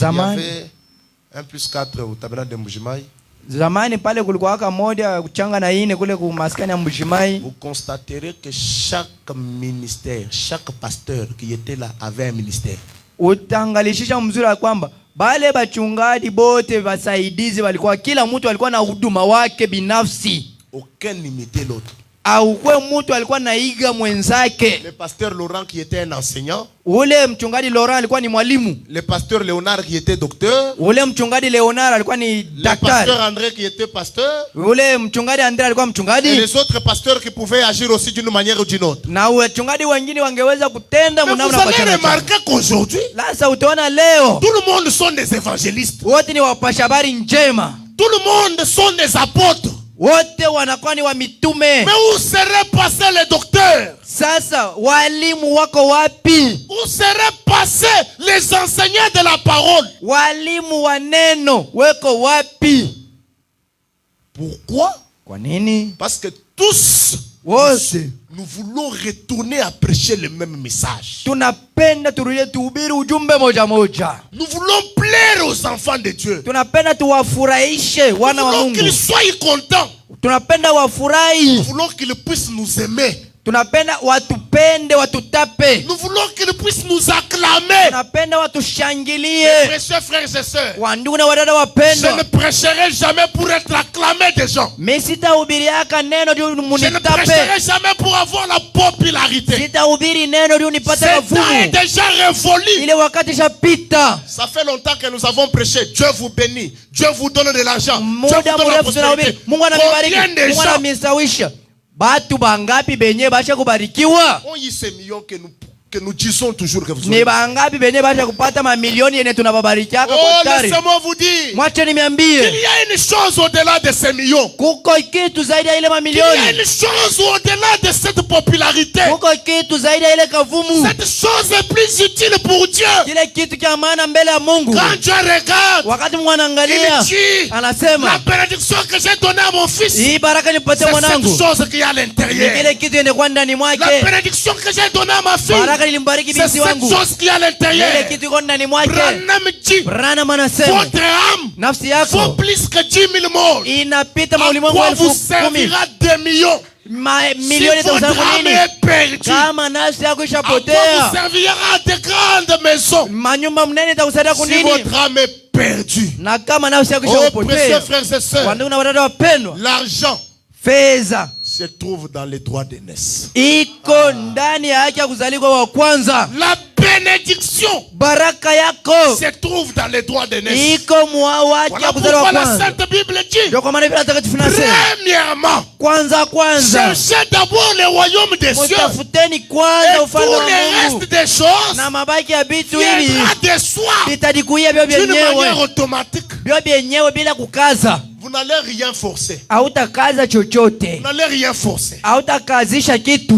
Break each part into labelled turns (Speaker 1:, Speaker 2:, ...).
Speaker 1: Zamani.
Speaker 2: Il y avait 1 plus 4 au tabernacle de Mbujimai.
Speaker 1: Zamani pale kulikuwa waka moja kuchanga na ine kule ku maskani ya Mbujimai.
Speaker 2: Vous constaterez que chaque ministère, chaque pasteur qui était là avait un ministère.
Speaker 1: Utangalishisha mzuri ya kwamba bale bachungaji bote basaidizi walikuwa kila mtu alikuwa na huduma wake binafsi.
Speaker 2: Aucun n'imitait l'autre.
Speaker 1: Au kwa mtu alikuwa naiga mwenzake.
Speaker 2: Le pasteur Laurent qui était un enseignant.
Speaker 1: Ule mchungaji Laurent alikuwa ni mwalimu.
Speaker 2: Le pasteur Léonard qui était docteur.
Speaker 1: Ule mchungaji Léonard alikuwa ni daktari.
Speaker 2: Le pasteur André qui était pasteur.
Speaker 1: Ule mchungaji André alikuwa mchungaji.
Speaker 2: Et les autres pasteurs qui pouvaient agir aussi d'une manière ou d'une autre.
Speaker 1: Na wachungaji wengine wangeweza kutenda
Speaker 2: mnamna kwa chama. Vous avez remarqué qu'aujourd'hui,
Speaker 1: sasa utaona leo,
Speaker 2: tout le monde sont des évangélistes.
Speaker 1: Wote ni wapasha habari njema.
Speaker 2: Tout le monde sont des apôtres.
Speaker 1: Wote wanakuwa ni wa mitume.
Speaker 2: Mais où seraient passés les docteurs?
Speaker 1: Sasa walimu wako wapi?
Speaker 2: Où seraient passés les enseignants de la parole?
Speaker 1: Walimu wa neno weko wapi?
Speaker 2: Pourquoi?
Speaker 1: Kwa nini?
Speaker 2: Parce que tous nous voulons retourner à prêcher le même message.
Speaker 1: Tunapenda turudie tuhubiri ujumbe moja moja.
Speaker 2: Nous voulons plaire aux enfants de Dieu.
Speaker 1: Tunapenda tuwafurahishe wana wa Mungu.
Speaker 2: Nous voulons qu'ils soient contents.
Speaker 1: Tunapenda wafurahi.
Speaker 2: Nous voulons qu'ils puissent nous aimer.
Speaker 1: Tunapenda watupende, watutape.
Speaker 2: Nous voulons qu'ils puissent nous acclamer.
Speaker 1: Tunapenda watushangilie.
Speaker 2: Mes précieux frères et sœurs,
Speaker 1: wandugu na wadada wapendwa,
Speaker 2: je ne prêcherai jamais pour être acclamé des gens.
Speaker 1: Mimi sitahubiriaka neno ndio munitape.
Speaker 2: Je ne prêcherai jamais pour avoir la popularité.
Speaker 1: Sitahubiri neno ndio nipate
Speaker 2: mavuno. C'est déjà révolu.
Speaker 1: Ile wakati shapita.
Speaker 2: Ça fait longtemps que nous avons prêché. Dieu vous bénit. Dieu vous donne de l'argent. Dieu vous donne la prospérité.
Speaker 1: Mungu anabariki. Mungu anamistawisha. Batu bangapi benye basha kubarikiwa?
Speaker 2: On y ces millions que nous disons toujours que vous
Speaker 1: ni bangapi benye basha kupata mamilioni yene tunababarikiaka kwa tari?
Speaker 2: Laissez-moi vous dire.
Speaker 1: Mwache niambie.
Speaker 2: Il y a une chose au-delà de ces millions.
Speaker 1: Kuko kitu zaidi ya ile mamilioni.
Speaker 2: Il y a une chose au-delà de cette popularité.
Speaker 1: Kuko kitu zaidi ya ile kavumu.
Speaker 2: Cette chose est plus utile pour Dieu.
Speaker 1: Kile kitu cha maana mbele ya Mungu.
Speaker 2: Quand Dieu regarde,
Speaker 1: wakati Mungu anaangalia, anasema
Speaker 2: la bénédiction que j'ai donnée à mon fils,
Speaker 1: hii baraka nipatie mwanangu,
Speaker 2: c'est cette chose qui est à l'intérieur.
Speaker 1: Kile kitu ende kwa ndani mwake.
Speaker 2: La bénédiction que j'ai donnée à ma fille,
Speaker 1: c'est
Speaker 2: cette chose qui est à l'intérieur.
Speaker 1: Branham anasema
Speaker 2: votre âme
Speaker 1: nafsi yako
Speaker 2: vaut plus que 10 000 morts.
Speaker 1: Inapita maulimwengu
Speaker 2: elfu 10. Vous servira des millions.
Speaker 1: Milioni
Speaker 2: si votre âme est perdue,
Speaker 1: kama nafsi yako ishapotea,
Speaker 2: vous servira de grandes maisons.
Speaker 1: Manyumba mnene itakusaidia kunini?
Speaker 2: Si votre âme est perdue,
Speaker 1: na kama nafsi yako
Speaker 2: ishapotea,
Speaker 1: ishapotea,
Speaker 2: frères et sœurs,
Speaker 1: wandugu na wadada wapendwa,
Speaker 2: l'argent,
Speaker 1: fedha
Speaker 2: se trouve dans les droits d'aînesse.
Speaker 1: Iko ndani ya haki ya kuzaliwa wa kwanza.
Speaker 2: La bénédiction,
Speaker 1: baraka yako,
Speaker 2: se trouve dans les droits d'aînesse.
Speaker 1: Iko mwa haki ya kuzaliwa wa kwanza.
Speaker 2: La Sainte Bible dit.
Speaker 1: Ndio kwa maana Biblia takatifu inasema,
Speaker 2: premièrement,
Speaker 1: kwanza
Speaker 2: cherchez d'abord le royaume des cieux.
Speaker 1: Mtafuteni kwanza ufalme wa Mungu.
Speaker 2: Et tout le reste des choses,
Speaker 1: na mabaki ya vitu hivi
Speaker 2: viendra de soi.
Speaker 1: Vitajikuia bio
Speaker 2: d'une
Speaker 1: vyenyewe.
Speaker 2: manière automatique.
Speaker 1: Bio vyenyewe bila kukaza.
Speaker 2: Vous n'allez rien forcer.
Speaker 1: Hautakaza chochote.
Speaker 2: Vous n'allez rien forcer.
Speaker 1: Hautakazisha kitu.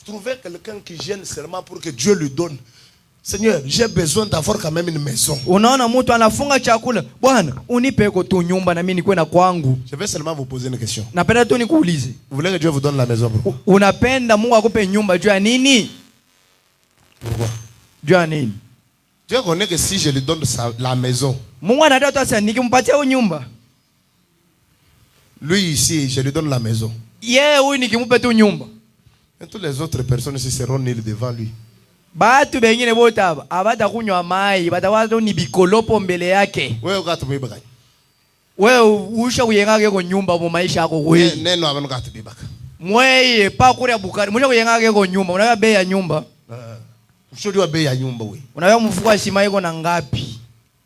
Speaker 2: Trouvez quelqu'un qui gêne seulement pour que Dieu lui donne. Seigneur, j'ai besoin d'avoir quand même une maison.
Speaker 1: Unaona mtu anafunga chakula, Bwana, unipe ko tu nyumba na mimi nikuwe na kwangu.
Speaker 2: Je vais seulement vous poser une question.
Speaker 1: Napenda tu nikuulize.
Speaker 2: Vous voulez que Dieu vous donne la maison pourquoi?
Speaker 1: Unapenda Mungu akupe nyumba juu ya nini?
Speaker 2: Pourquoi?
Speaker 1: Juu ya nini?
Speaker 2: Dieu connaît que si je lui donne la maison,
Speaker 1: Mungu anataka sasa nikimpatia hiyo nyumba,
Speaker 2: lui ici, je lui donne la maison.
Speaker 1: Yeye huyu nikimpa tu nyumba,
Speaker 2: et toutes les autres personnes ici seront nulles devant lui.
Speaker 1: Batu bengine bote hapa abatakunywa mai, batawaza ni bikolopo mbele yake.
Speaker 2: Wewe ukatubibaka.
Speaker 1: Wewe usha kuyengake ko nyumba mu maisha yako wewe.
Speaker 2: Neno abantu ukatubibaka.
Speaker 1: Mweye pa kuri ya Bukari, musha kuyengake ko nyumba, unaya bei ya nyumba.
Speaker 2: Ushodi wa bei ya nyumba wewe.
Speaker 1: Unaya mfuko shima iko na ngapi?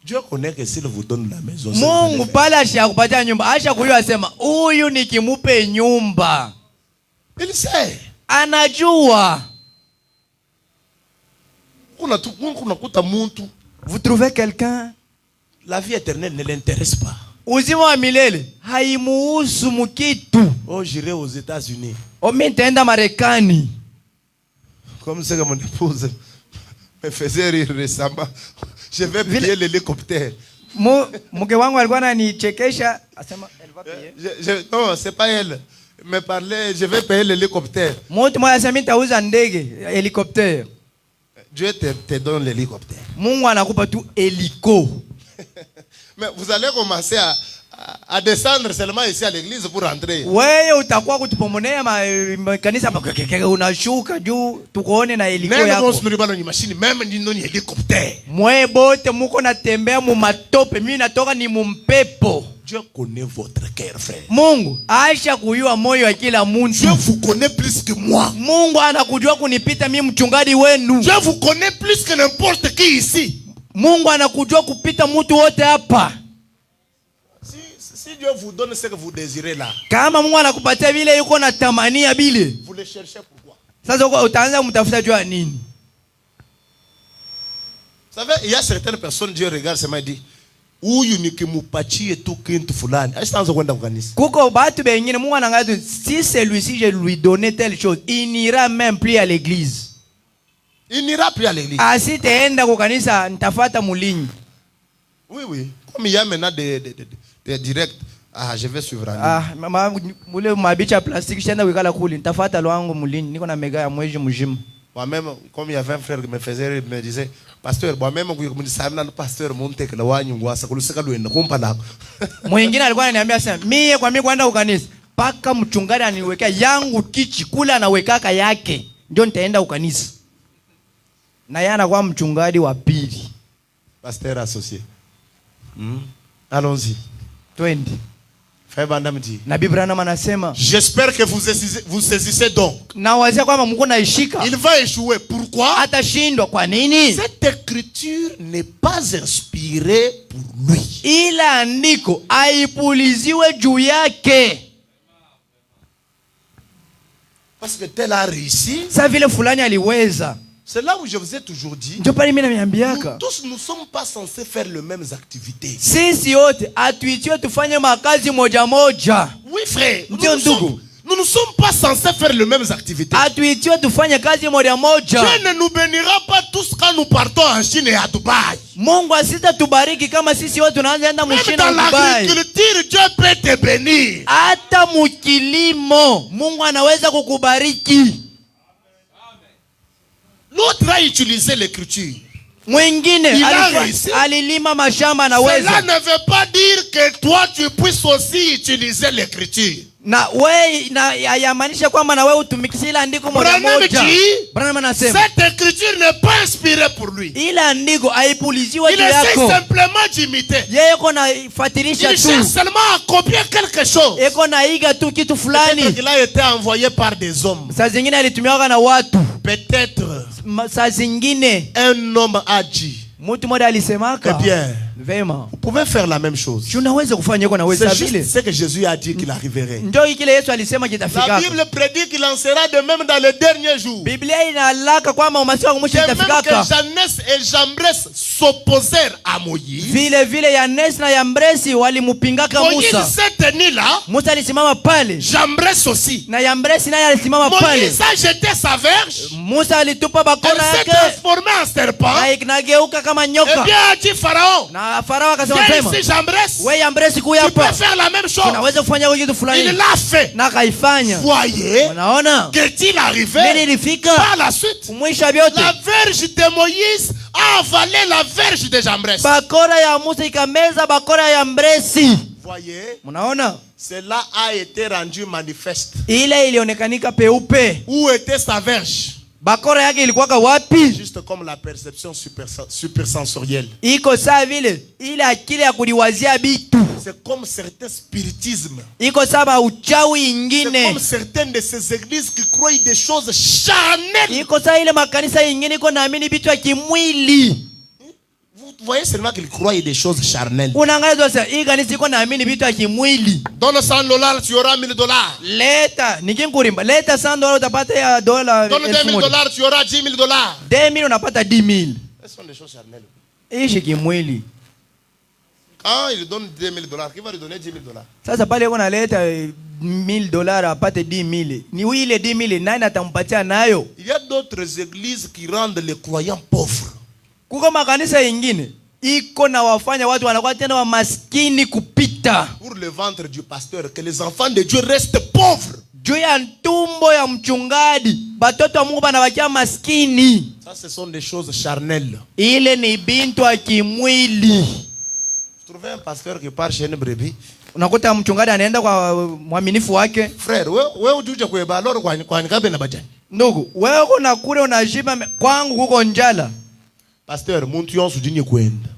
Speaker 2: Dieu connaît que s'il vous donne la maison.
Speaker 1: Mungu pale ashakupatia nyumba, asha kuyo asema, huyu nikimupe nyumba.
Speaker 2: Il sait.
Speaker 1: Anajua. Vous trouvez quelqu'un,
Speaker 2: la vie éternelle ne l'intéresse pas.
Speaker 1: Uzima wa milele haimuhusu mukitu.
Speaker 2: Oh, j'irai aux États-Unis.
Speaker 1: Oh, mimi nitaenda Marekani.
Speaker 2: Comme c'est que mon épouse me faisait rire récemment. Je vais payer l'hélicoptère.
Speaker 1: Mke wangu alikuwa ananichekesha, asema elle va payer.
Speaker 2: Non, c'est pas elle. Me parlait, je vais payer l'hélicoptère.
Speaker 1: Mtu mmoja asema nitauza ndege, helicopter.
Speaker 2: Dieu te donne l'hélicoptère.
Speaker 1: Mungu anakupa tu heliko.
Speaker 2: Mais vous allez commencer à descendre seulement ici à l'église pour rentrer.
Speaker 1: Wewe utakuwa kutupomonea kanisa unashuka juu tukuone na heliko yako.
Speaker 2: Même ni hélicoptère.
Speaker 1: Mwe bote muko natembea mu matope, mimi natoka ni mumpepo.
Speaker 2: Dieu connaît votre cœur, frère.
Speaker 1: Mungu aisha kujua moyo wa kila mtu.
Speaker 2: Dieu vous connaît plus que moi.
Speaker 1: Mungu anakujua kunipita mimi mchungaji wenu.
Speaker 2: Dieu vous connaît plus que n'importe qui ici.
Speaker 1: Mungu anakujua kupita mtu wote hapa.
Speaker 2: Si Dieu vous donne ce que vous désirez là,
Speaker 1: kama Mungu anakupatia vile yuko na tamania bile,
Speaker 2: vous le cherchez pourquoi?
Speaker 1: Sasa utaanza kumtafuta jua nini?
Speaker 2: Vous savez, il y a certaines personnes, Dieu regarde sema dit, huyu nikimupatie tu kitu fulani, asitaanza kwenda kanisa. Kuko
Speaker 1: batu bengine Mungu anangalia si celui-ci je lui donner telle chose, il n'ira même plus à l'église.
Speaker 2: Il n'ira plus à l'église.
Speaker 1: Asitaenda kwa kanisa, nitafuata mulinyi.
Speaker 2: Oui, oui. Comme il y a maintenant des directs, je vais suivre.
Speaker 1: Mama mule mabicha plastique shenda wikala kuli, nitafuata lwangu mulinyi, niko na mega ya mwezi mzima.
Speaker 2: Moi-même, comme il y avait un frère qui me disait, pasteur, moi-même, je me disais, pasteur, monte que la wanyu ngwasa kulusika luenda kumpa nako.
Speaker 1: Mwingine alikuwa ananiambia sasa, mimi kwa mimi kwenda ukanisa, paka mchungaji aniwekea yangu kichi kula anawekaka yake, ndio nitaenda ukanisa. Na yeye anakuwa mchungaji wa pili.
Speaker 2: Pasteur associé. Allons-y.
Speaker 1: Twende.
Speaker 2: Nabii Branham anasema, j'espère que vous saisissez donc.
Speaker 1: Na wazia kwamba mko naishika.
Speaker 2: Il va échouer. Pourquoi?
Speaker 1: Atashindwa kwa nini?
Speaker 2: Cette écriture n'est pas inspirée pour lui.
Speaker 1: Ila andiko aipuliziwe juu yake.
Speaker 2: Parce que tel a réussi.
Speaker 1: Sa vile fulani aliweza.
Speaker 2: C'est là où je vous ai toujours dit.
Speaker 1: Ndio pale mimi naambiaka.
Speaker 2: Nous tous ne sommes pas censés faire les mêmes activités.
Speaker 1: Sisi wote atuitiwe tufanye makazi moja moja.
Speaker 2: Oui frère. Nous ne sommes pas censés faire les mêmes activités.
Speaker 1: Atuitiwe tufanye kazi moja moja.
Speaker 2: Dieu ne nous bénira pas tous quand nous partons en Chine et à Dubaï.
Speaker 1: Mungu asitatubariki kama sisi wote tunaanza enda mchini
Speaker 2: na Dubai. Dans l'agriculture, Dieu peut te bénir.
Speaker 1: Hata mukilimo Mungu anaweza kukubariki.
Speaker 2: L'autre a utilisé l'écriture.
Speaker 1: Mwingine alilima mashamba anaweza.
Speaker 2: Cela ne veut pas dire que toi tu puisses aussi utiliser l'écriture.
Speaker 1: Na wewe yamaanisha kwamba na wewe utumikishe ila andiko moja moja.
Speaker 2: Branham anasema, cette écriture n'est pas inspirée pour lui.
Speaker 1: Ila andiko aipuliziwe juu yako.
Speaker 2: Il essaie simplement d'imiter.
Speaker 1: Yeye kona fatirisha tu.
Speaker 2: Il cherche seulement à copier quelque chose.
Speaker 1: Eko na iga tu kitu fulani.
Speaker 2: Il a été envoyé par des hommes.
Speaker 1: Saa zingine alitumiwa na watu.
Speaker 2: Peut-être
Speaker 1: saa zingine
Speaker 2: un homme a dit,
Speaker 1: mtu mmoja alisemaka,
Speaker 2: eh bien,
Speaker 1: vema,
Speaker 2: vous pouvez faire la même chose.
Speaker 1: Unaweza kufanya kwa naweza vile.
Speaker 2: C'est que Jésus a dit qu'il arriverait.
Speaker 1: Ndio kile Yesu alisema kitafika.
Speaker 2: La Bible prédit qu'il en sera de même dans les derniers jours.
Speaker 1: Biblia inalaka kwamba umasiku wa mwisho itafika.
Speaker 2: Que Jannes et Jambres s'opposèrent à Moïse.
Speaker 1: Vile Yannes na Yambresi walimupingaka Musa.
Speaker 2: Moïse s'est tenu là.
Speaker 1: Musa alisimama pale.
Speaker 2: Jambres aussi.
Speaker 1: Na Yambresi naye alisimama pale.
Speaker 2: Moïse a jeté sa verge.
Speaker 1: Musa alitupa bakora yake.
Speaker 2: Elle s'est transformée en serpent.
Speaker 1: Na ikageuka kama nyoka.
Speaker 2: Et bien a dit Pharaon.
Speaker 1: Na Farao akasema sema.
Speaker 2: We
Speaker 1: Yambresi kuya hapa.
Speaker 2: Tu peux faire la même chose.
Speaker 1: Unaweza kufanya kitu fulani.
Speaker 2: Il l'a fait.
Speaker 1: Na kaifanya.
Speaker 2: Voyez.
Speaker 1: Unaona?
Speaker 2: Qu'est-il arrivé? Par la suite. La verge de Moïse a avalé la verge de Jambres.
Speaker 1: Bakora ya Musa ikameza bakora ya Yambresi.
Speaker 2: Voyez.
Speaker 1: Unaona?
Speaker 2: Cela a été rendu manifeste.
Speaker 1: Ile ilionekanika peupe.
Speaker 2: Où était sa verge?
Speaker 1: Bakora yake ilikuwa wapi?
Speaker 2: Juste comme la perception supersensorielle.
Speaker 1: Iko sawa vile ile akili ya kuliwazia bitu.
Speaker 2: C'est comme certains spiritismes.
Speaker 1: Iko sawa uchawi ingine.
Speaker 2: C'est comme certaines de ces églises qui croient des choses charnelles.
Speaker 1: Iko sawa ile makanisa ingine iko naamini bitu ya kimwili.
Speaker 2: Vous voyez seulement qu'ils croient des choses charnelles.
Speaker 1: Unaangalia sasa hii kanisa iko naamini bitu ya kimwili.
Speaker 2: Donne $100 tu auras $1000.
Speaker 1: Leta nikikurimba leta $100 utapata ya dola.
Speaker 2: Donne $2000 tu auras $10,000.
Speaker 1: 2000 unapata 10,000.
Speaker 2: Ce sont des choses charnelles.
Speaker 1: Ishi kimwili.
Speaker 2: Quand il donne $2000, qui va lui donner $10,000?
Speaker 1: Sasa pale yuko naleta $1,000 apate 10,000. Ni ile 10,000 nani atampatia nayo?
Speaker 2: Il y a d'autres églises qui rendent les croyants pauvres.
Speaker 1: Kuko makanisa ingine iko na wafanya watu wanakuwa tena wa maskini kupita.
Speaker 2: Pour le ventre du pasteur, que les enfants de Dieu restent pauvres.
Speaker 1: Juu ya tumbo ya mchungaji, batoto wa Mungu banabakia maskini.
Speaker 2: Ça Ça, ce sont des choses charnelles.
Speaker 1: Ile ni bintu ya kimwili.
Speaker 2: Vous trouvez un pasteur qui part chez une brebis.
Speaker 1: Unakuta mchungaji anaenda kwa mwaminifu wake.
Speaker 2: Frère, wewe ujuje kueba loro kwa nikabe na bajani.
Speaker 1: Ndugu, wewe uko kule unashiba kwangu kuko njala.
Speaker 2: Pasteur, muntu yonsu jinye kwenda.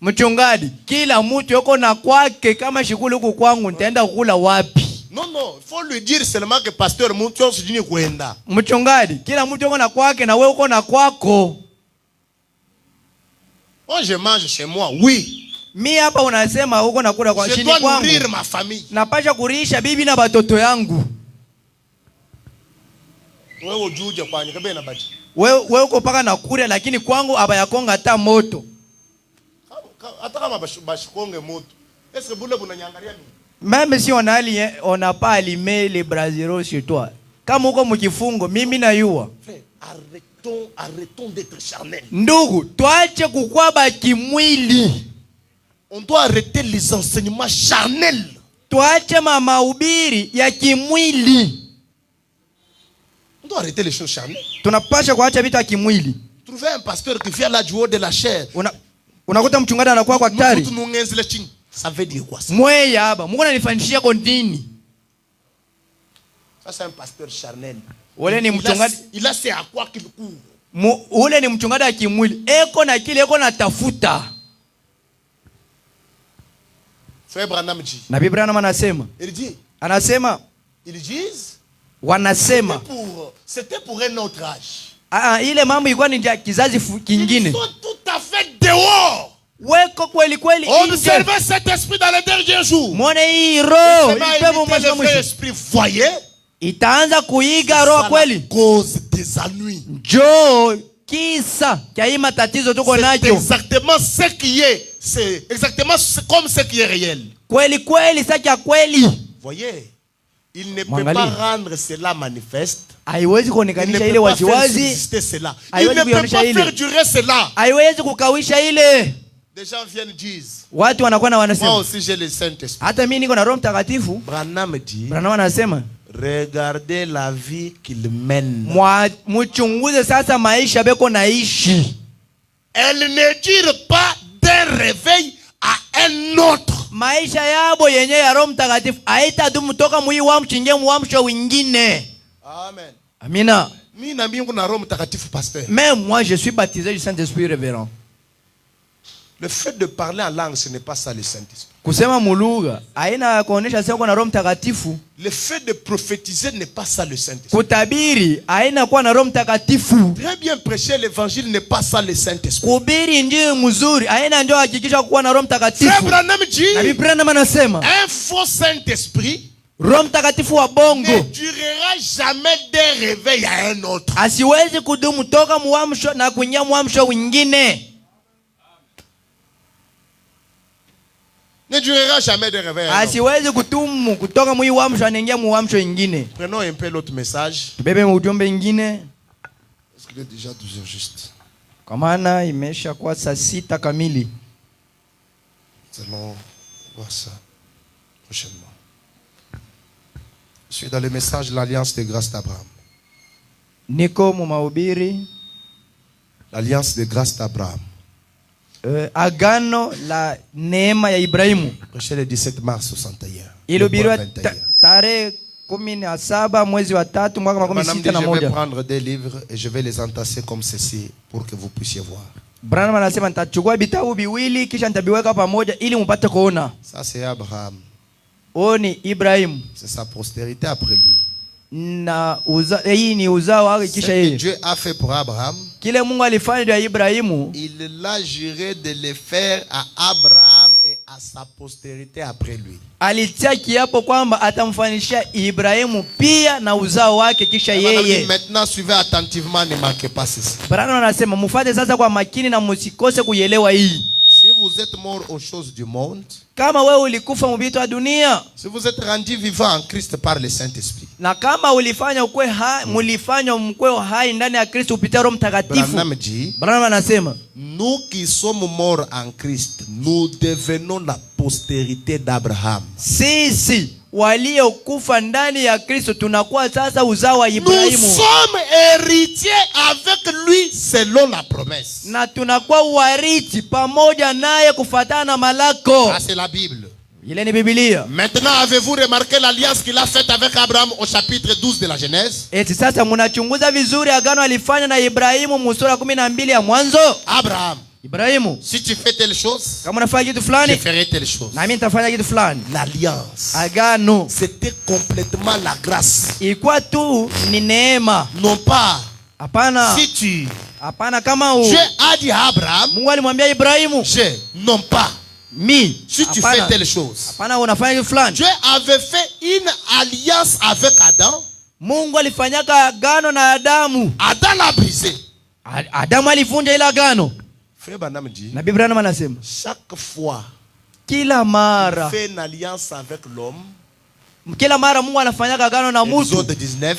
Speaker 1: Mchungaji, kila mtu yuko na kwake, kama shughuli huko kwangu nitaenda kula wapi?
Speaker 2: Non, il faut lui dire seulement que pasteur muntu yonsu jinye kwenda.
Speaker 1: Mchungaji, kila mtu yuko na kwake na wewe uko na kwako.
Speaker 2: Moi je mange chez moi, oui.
Speaker 1: Mi hapa unasema uko nakula kwa chini kwangu.
Speaker 2: Je dois nourrir ma famille.
Speaker 1: Napasha kurisha bibi na batoto yangu.
Speaker 2: Wewe ujuje kwa nikabe na bajani.
Speaker 1: Wewe uko paka na kule, lakini kwangu aba yakonga hata moto.
Speaker 2: Hata kama bashikonge moto. Est-ce que bule bunanyangalia nini?
Speaker 1: Même si on n'a pas allumé les brasiers chez toi. Kama uko mkifungo, mimi na yua.
Speaker 2: Frère, arrêtons d'être charnel.
Speaker 1: Ndugu, tuache kukwaba kimwili.
Speaker 2: On doit arrêter les enseignements charnels.
Speaker 1: Tuache mahubiri ya kimwili.
Speaker 2: On doit arrêter les choses charnelles.
Speaker 1: Tunapasha kuacha vitu ya kimwili.
Speaker 2: Trouver un pasteur qui vient là du haut de la chair.
Speaker 1: Unakuta mchungaji anakuwa kwa daktari.
Speaker 2: Ça veut dire quoi ça?
Speaker 1: Mweya hapa, Mungu ananifanyishia kwa nini?
Speaker 2: Ça c'est un pasteur charnel.
Speaker 1: Ule ni mchungaji.
Speaker 2: Il a c'est à quoi qu'il court.
Speaker 1: Ule ni mchungaji wa kimwili. Eko na kile eko na tafuta.
Speaker 2: Frère Branham dit.
Speaker 1: Na Biblia anasema.
Speaker 2: Il dit.
Speaker 1: Anasema.
Speaker 2: Ils disent.
Speaker 1: Wanasema.
Speaker 2: C'était pour un autre âge.
Speaker 1: Ile mambo ilikuwa ni kizazi kingine.
Speaker 2: Ils sont tout à fait dehors.
Speaker 1: Weko kweli kweli.
Speaker 2: Observez cet esprit dans les derniers jours.
Speaker 1: Mwone hii roho.
Speaker 2: Voyez.
Speaker 1: Itaanza kuiga roho kweli.
Speaker 2: Cause des ennuis.
Speaker 1: Jo kisa kia matatizo tuko nacho.
Speaker 2: C'est exactement ce qui est. C'est exactement comme ce qui est réel.
Speaker 1: Kweli kweli ça kia kweli.
Speaker 2: Voyez. Il ne peut pas rendre cela manifeste.
Speaker 1: Haiwezi kuonekanisha ile waziwazi.
Speaker 2: Il ne peut pas faire durer cela.
Speaker 1: Haiwezi kukawisha ile.
Speaker 2: Des gens viennent disent.
Speaker 1: Watu wanakuwa na wanasema.
Speaker 2: Moi aussi j'ai le Saint-Esprit.
Speaker 1: Hata mimi niko na Roho Mtakatifu.
Speaker 2: Branham dit.
Speaker 1: Branham anasema.
Speaker 2: Regardez la vie qu'il mène.
Speaker 1: Mchunguze sasa maisha beko naishi.
Speaker 2: Elle ne dure pas d'un réveil à un autre.
Speaker 1: Maisha yabo yenye ya Roho Mtakatifu haitadumu toka mwi wa mchinge mwamsho wengine.
Speaker 2: Amen.
Speaker 1: Amina.
Speaker 2: Mimi na mbingu na Roho Mtakatifu pasteur.
Speaker 1: Même moi je suis baptisé du Saint-Esprit révérend.
Speaker 2: Le fait de parler en langue, ce n'est pas ça le Saint-Esprit.
Speaker 1: Kusema mulugha haina kuonesha sio na Roho Mtakatifu.
Speaker 2: Le fait de prophétiser n'est pas ça le Saint-Esprit.
Speaker 1: Kutabiri haina kuwa na Roho Mtakatifu.
Speaker 2: Très bien prêcher l'évangile n'est pas ça le Saint-Esprit.
Speaker 1: Kuhubiri ndio mzuri, haina ndio hakikisha kuwa na Roho Mtakatifu.
Speaker 2: Frère Branham dit.
Speaker 1: Na Biblia anasema
Speaker 2: un faux Saint-Esprit
Speaker 1: Roho Mtakatifu wa bongo
Speaker 2: ne durera jamais d'un réveil à un autre.
Speaker 1: Asiwezi kudumu toka muamsho na kuingia muamsho wengine.
Speaker 2: Ne durera jamais d'un réveil à un autre.
Speaker 1: Asiwezi kutumu kutoka mwi muamsho anaingia muamsho wengine.
Speaker 2: Prenons un peu l'autre message.
Speaker 1: Tubebe ujumbe wengine.
Speaker 2: Est-ce qu'il est déjà 12h juste?
Speaker 1: Kwa maana imesha kwa saa 6 kamili.
Speaker 2: Nous allons voir ça prochainement. Je suis dans le message de l'Alliance de grâce d'Abraham.
Speaker 1: Niko mu mahubiri.
Speaker 2: L'Alliance de grâce d'Abraham.
Speaker 1: Agano la neema ya Ibrahimu.
Speaker 2: Prêché le 17 mars 61.
Speaker 1: Ilihubiriwa tarehe 17 mwezi wa 3 mwaka 2016.
Speaker 2: Je vais prendre des livres et je vais les entasser comme ceci pour que vous puissiez voir.
Speaker 1: Branham anasema nitachukua vitabu viwili kisha nitabiweka pamoja ili mpate kuona.
Speaker 2: Ça c'est Abraham.
Speaker 1: Oni Ibrahim.
Speaker 2: C'est sa postérité après lui.
Speaker 1: Na hii ni uzao wake kisha yeye.
Speaker 2: Dieu a fait pour Abraham.
Speaker 1: Kile Mungu alifanya kwa Ibrahimu,
Speaker 2: il l'a juré de le faire à Abraham et à sa postérité après lui.
Speaker 1: Alitia kiapo kwamba atamfanishia Ibrahimu pia na uzao wake kisha yeye.
Speaker 2: Maintenant suivez attentivement, ne manquez pas ceci.
Speaker 1: Branham anasema mfuate sasa kwa makini na msikose kuelewa hii.
Speaker 2: Si vous êtes mort aux choses du monde,
Speaker 1: kama wewe ulikufa mbitu wa dunia,
Speaker 2: si vous êtes rendu vivant en Christ par le Saint-Esprit,
Speaker 1: na kama ulifanya ukwe hai, mulifanya mkwe hai ndani ya Kristo kupitia Roho Mtakatifu. Branham anasema
Speaker 2: nous qui sommes morts en Christ, nous devenons la postérité d'Abraham.
Speaker 1: Sisi waliokufa ndani ya Kristo tunakuwa sasa uzao wa
Speaker 2: Nous
Speaker 1: Ibrahimu.
Speaker 2: sommes héritiers avec lui selon la promesse.
Speaker 1: Na tunakuwa warithi pamoja naye kufuatana na malako.
Speaker 2: Ça c'est la Bible.
Speaker 1: Ile ni Biblia.
Speaker 2: Maintenant, avez-vous remarqué l'alliance qu'il a faite avec Abraham au chapitre 12 de la Genèse?
Speaker 1: Eti sasa mnachunguza vizuri agano alifanya na Ibrahimu sura 12 ya Mwanzo.
Speaker 2: Abraham,
Speaker 1: Ibrahimu,
Speaker 2: si tu fais telle chose,
Speaker 1: kama unafanya kitu
Speaker 2: je
Speaker 1: fulani,
Speaker 2: ferai telle chose.
Speaker 1: na mimi nitafanya kitu fulani.
Speaker 2: L'alliance,
Speaker 1: Agano
Speaker 2: c'était complètement la grâce.
Speaker 1: ilikuwa tu ni neema.
Speaker 2: Non pas,
Speaker 1: Hapana.
Speaker 2: si tu...
Speaker 1: Hapana kama
Speaker 2: Dieu a dit à Abraham,
Speaker 1: Mungu alimwambia Ibrahimu,
Speaker 2: non pas,
Speaker 1: si
Speaker 2: tu fais telle chose.
Speaker 1: Hapana unafanya kitu fulani.
Speaker 2: Dieu avait fait une alliance avec Adam.
Speaker 1: Mungu alifanyaka agano na Adamu.
Speaker 2: Adam l'a brisé.
Speaker 1: Adamu alivunja ile agano.
Speaker 2: Frère Branham dit,
Speaker 1: Na Biblia anasema
Speaker 2: chaque fois
Speaker 1: kila mara,
Speaker 2: fait une alliance avec l'homme.
Speaker 1: kila mara Mungu anafanyaka agano na mtu.
Speaker 2: Exode 19,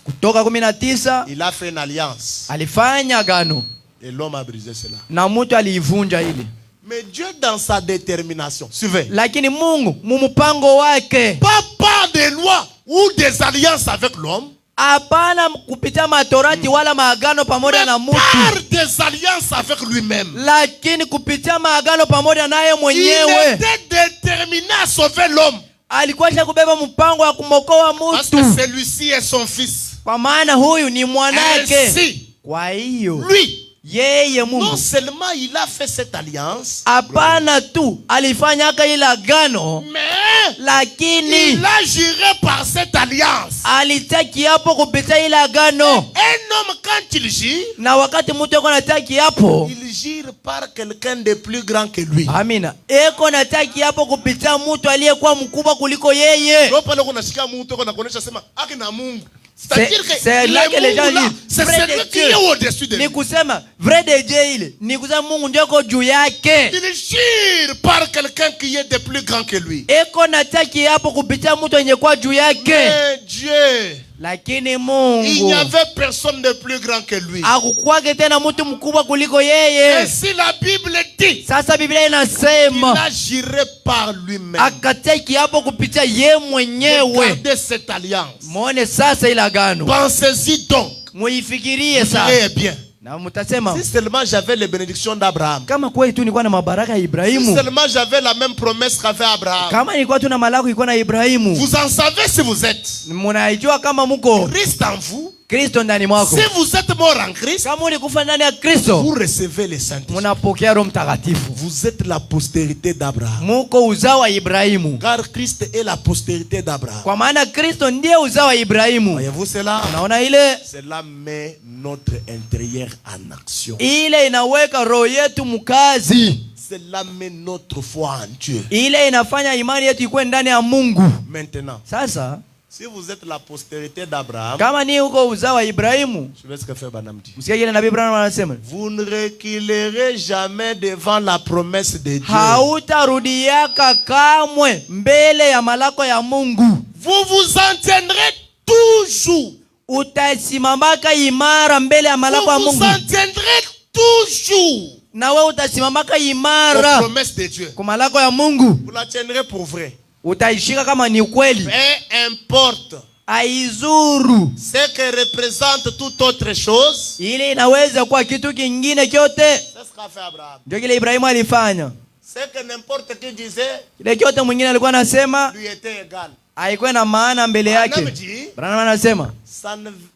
Speaker 1: Kutoka 19
Speaker 2: il a fait une alliance.
Speaker 1: alifanya agano
Speaker 2: Et l'homme a brisé cela.
Speaker 1: na mtu aliivunja ile.
Speaker 2: Mais Dieu dans sa détermination, suivez,
Speaker 1: Lakini Mungu mumupango wake,
Speaker 2: pas par des lois ou des alliances avec l'homme,
Speaker 1: hapana kupitia matorati wala maagano pamoja na
Speaker 2: mais
Speaker 1: mtu,
Speaker 2: par des alliances avec lui-même.
Speaker 1: lakini kupitia maagano pamoja naye
Speaker 2: Il
Speaker 1: mwenyewe.
Speaker 2: était déterminé à sauver l'homme.
Speaker 1: Alikuwa kubeba mpango wa kumokoa
Speaker 2: Parce que
Speaker 1: mtu,
Speaker 2: celui-ci est son fils.
Speaker 1: kwa maana huyu ni mwanake.
Speaker 2: Ainsi,
Speaker 1: Kwa hiyo
Speaker 2: lui,
Speaker 1: yeye
Speaker 2: non
Speaker 1: Mungu
Speaker 2: seulement il a fait cette alliance,
Speaker 1: hapana tu alifanya haka ile agano,
Speaker 2: mais
Speaker 1: lakini
Speaker 2: il a juré par cette alliance.
Speaker 1: alitia kiapo kupitia ile agano.
Speaker 2: Un homme, quand il jure,
Speaker 1: Na wakati mtu yuko anatia kiapo,
Speaker 2: il jure par quelqu'un de plus grand que lui.
Speaker 1: amina, eko natia kiapo kupitia mtu aliyekuwa mkubwa kuliko yeye.
Speaker 2: Ndio pale unasikia mtu yuko anakuonesha sema haki na Mungu. C'est-à-dire que
Speaker 1: C'est là que les gens disent,
Speaker 2: c'est
Speaker 1: vrai
Speaker 2: celui
Speaker 1: de
Speaker 2: qui
Speaker 1: Dieu.
Speaker 2: est au-dessus de
Speaker 1: Ni
Speaker 2: lui.
Speaker 1: kusema vrai de Dieu ile, ni kusema Mungu ndio yuko juu yake.
Speaker 2: Il jure par quelqu'un qui est de plus grand que lui.
Speaker 1: Eko natia kiapo kupitia mtu yenye kwa juu yake.
Speaker 2: Mais Dieu,
Speaker 1: Lakini
Speaker 2: il
Speaker 1: Mungu
Speaker 2: n'y avait personne de plus grand que lui.
Speaker 1: hakukwake tena mtu mkubwa kuliko
Speaker 2: Et
Speaker 1: yeye.
Speaker 2: si la Bible dit
Speaker 1: Sasa Biblia
Speaker 2: qu'il
Speaker 1: inasema
Speaker 2: a juré par lui-même,
Speaker 1: akatia kiapo kupitia ye mwenyewe.
Speaker 2: regardez cette alliance.
Speaker 1: Muone sasa ile agano,
Speaker 2: Pensez-y donc.
Speaker 1: muifikirie
Speaker 2: Vous
Speaker 1: sasa,
Speaker 2: direz bien.
Speaker 1: na mtasema
Speaker 2: Si seulement j'avais les bénédictions d'Abraham,
Speaker 1: kama kweli tu nilikuwa na mabaraka ya
Speaker 2: si
Speaker 1: Ibrahimu,
Speaker 2: seulement j'avais la même promesse qu'avait Abraham.
Speaker 1: kama nilikuwa tu na malako ilikuwa na Ibrahimu.
Speaker 2: Vous en savez si vous êtes
Speaker 1: Mnaijua kama muko
Speaker 2: Christ en vous.
Speaker 1: Kristo ndani mwako.
Speaker 2: Si vous êtes mort en Christ,
Speaker 1: Kama ulikufa ndani ya Kristo,
Speaker 2: vous recevez les saints.
Speaker 1: mnapokea Roho Mtakatifu.
Speaker 2: Vous êtes la postérité d'Abraham.
Speaker 1: Muko uzao wa Ibrahimu,
Speaker 2: Car Christ est la postérité d'Abraham.
Speaker 1: kwa maana Kristo ndiye uzao wa Ibrahimu.
Speaker 2: Voyez-vous cela?
Speaker 1: Unaona ile
Speaker 2: Cela met notre intérieur en action.
Speaker 1: ile inaweka roho yetu mkazi,
Speaker 2: Cela met notre foi en Dieu.
Speaker 1: ile inafanya imani yetu ikuwe ndani ya Mungu.
Speaker 2: Maintenant,
Speaker 1: Sasa
Speaker 2: si vous êtes la postérité d'Abraham,
Speaker 1: kama ni uko uzao wa Ibrahimu,
Speaker 2: je vais ce que fait Branham dit.
Speaker 1: msikie kile nabii Branham anasema,
Speaker 2: Vous ne reculerez jamais devant la promesse de Dieu.
Speaker 1: hautarudiaka kamwe mbele ya malako ya Mungu.
Speaker 2: Vous vous en tiendrez toujours.
Speaker 1: Utasimamaka imara mbele ya malako ya
Speaker 2: Vous vous
Speaker 1: Mungu,
Speaker 2: en tiendrez toujours
Speaker 1: na wewe utasimamaka
Speaker 2: aux
Speaker 1: imara
Speaker 2: promesses de Dieu.
Speaker 1: kwa malako ya Mungu.
Speaker 2: Vous la tiendrez pour vrai.
Speaker 1: Utaishika kama ni ukweli,
Speaker 2: Peu importe
Speaker 1: aizuru
Speaker 2: ce que représente toute autre chose.
Speaker 1: ile inaweza kuwa kitu kingine kyote.
Speaker 2: C'est ce qu'a fait Abraham.
Speaker 1: Ndio kile Ibrahimu alifanya.
Speaker 2: Ce que n'importe qui disait
Speaker 1: Kile kyote mwingine alikuwa anasema
Speaker 2: lui était égal.
Speaker 1: haikuwa na maana mbele
Speaker 2: Branham
Speaker 1: yake.
Speaker 2: dit,
Speaker 1: Branham anasema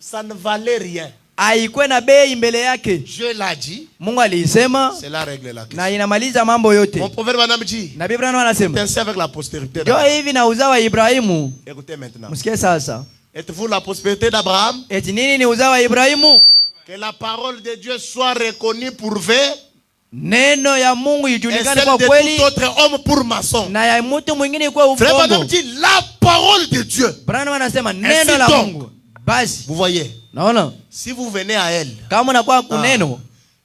Speaker 2: ça ne valait rien.
Speaker 1: haikuwa na bei mbele yake.
Speaker 2: Dieu l'a dit.
Speaker 1: Mungu aliisema
Speaker 2: Cela règle la question.
Speaker 1: na inamaliza mambo yote.
Speaker 2: Mon prophète Branham dit,
Speaker 1: Nabii Branham anasema
Speaker 2: ainsi avec la postérité
Speaker 1: ndio
Speaker 2: d'Abraham.
Speaker 1: hivi na uzao wa Ibrahimu.
Speaker 2: Écoutez maintenant.
Speaker 1: Msikie sasa,
Speaker 2: Êtes-vous la postérité d'Abraham?
Speaker 1: eti nini ni uzao wa Ibrahimu?
Speaker 2: Que la parole de Dieu soit reconnue pour vrai
Speaker 1: Neno ya Mungu
Speaker 2: et
Speaker 1: ijulikane
Speaker 2: celle
Speaker 1: kwa
Speaker 2: de
Speaker 1: kweli
Speaker 2: tout autre homme pour maçon.
Speaker 1: na ya mtu mwingine kwa
Speaker 2: Frère Branham
Speaker 1: uongo.
Speaker 2: dit la parole de Dieu.
Speaker 1: Branham anasema neno la
Speaker 2: donc,
Speaker 1: Mungu. Basi
Speaker 2: Vous voyez,
Speaker 1: naona
Speaker 2: si vous venez à elle
Speaker 1: kama unakuwa kuneno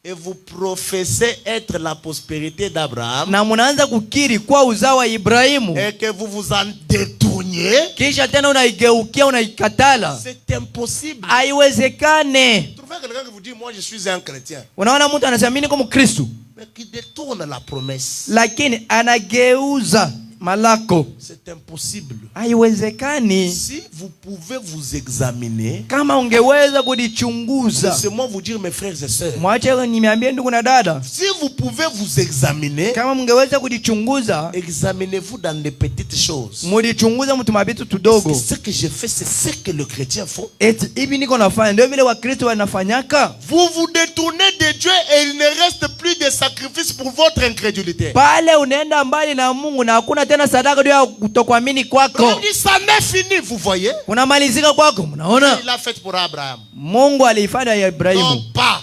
Speaker 2: et vous professez être la prospérité d'Abraham
Speaker 1: na mnaanza kukiri kwa uzao wa Ibrahimu,
Speaker 2: et que vous vous en détourniez,
Speaker 1: kisha tena unaigeukia unaikatala,
Speaker 2: c'est impossible.
Speaker 1: haiwezekane.
Speaker 2: Trouvez quelqu'un qui vous dit moi je suis un chrétien
Speaker 1: Unaona mtu anasema mimi niko Mkristo,
Speaker 2: mais qui détourne la promesse.
Speaker 1: lakini anageuza malako.
Speaker 2: C'est impossible.
Speaker 1: Haiwezekani.
Speaker 2: Si vous pouvez vous examiner,
Speaker 1: Kama ungeweza kujichunguza.
Speaker 2: laissez-moi vous dire, mes frères et sœurs,
Speaker 1: Mwache nimeambia ndugu na dada.
Speaker 2: si vous pouvez vous examiner,
Speaker 1: Kama mungeweza kujichunguza,
Speaker 2: examinez-vous dans les petites choses.
Speaker 1: mujichunguza mtu mabitu tudogo.
Speaker 2: Ce que je fais, c'est ce que les chrétiens font.
Speaker 1: Eti hivi niko nafanya ndio vile Wakristo wanafanyaka.
Speaker 2: Vous vous détournez de Dieu et il ne reste plus de sacrifice pour votre incrédulité.
Speaker 1: Pale unaenda mbali na Mungu na hakuna tena sadaka ndio ya kutokuamini kwako.
Speaker 2: Il dit, ça n'est fini, vous voyez.
Speaker 1: Unamalizika kwako, mnaona?
Speaker 2: Il a fait pour Abraham.
Speaker 1: Mungu alifanya ya Ibrahimu.
Speaker 2: Non pas.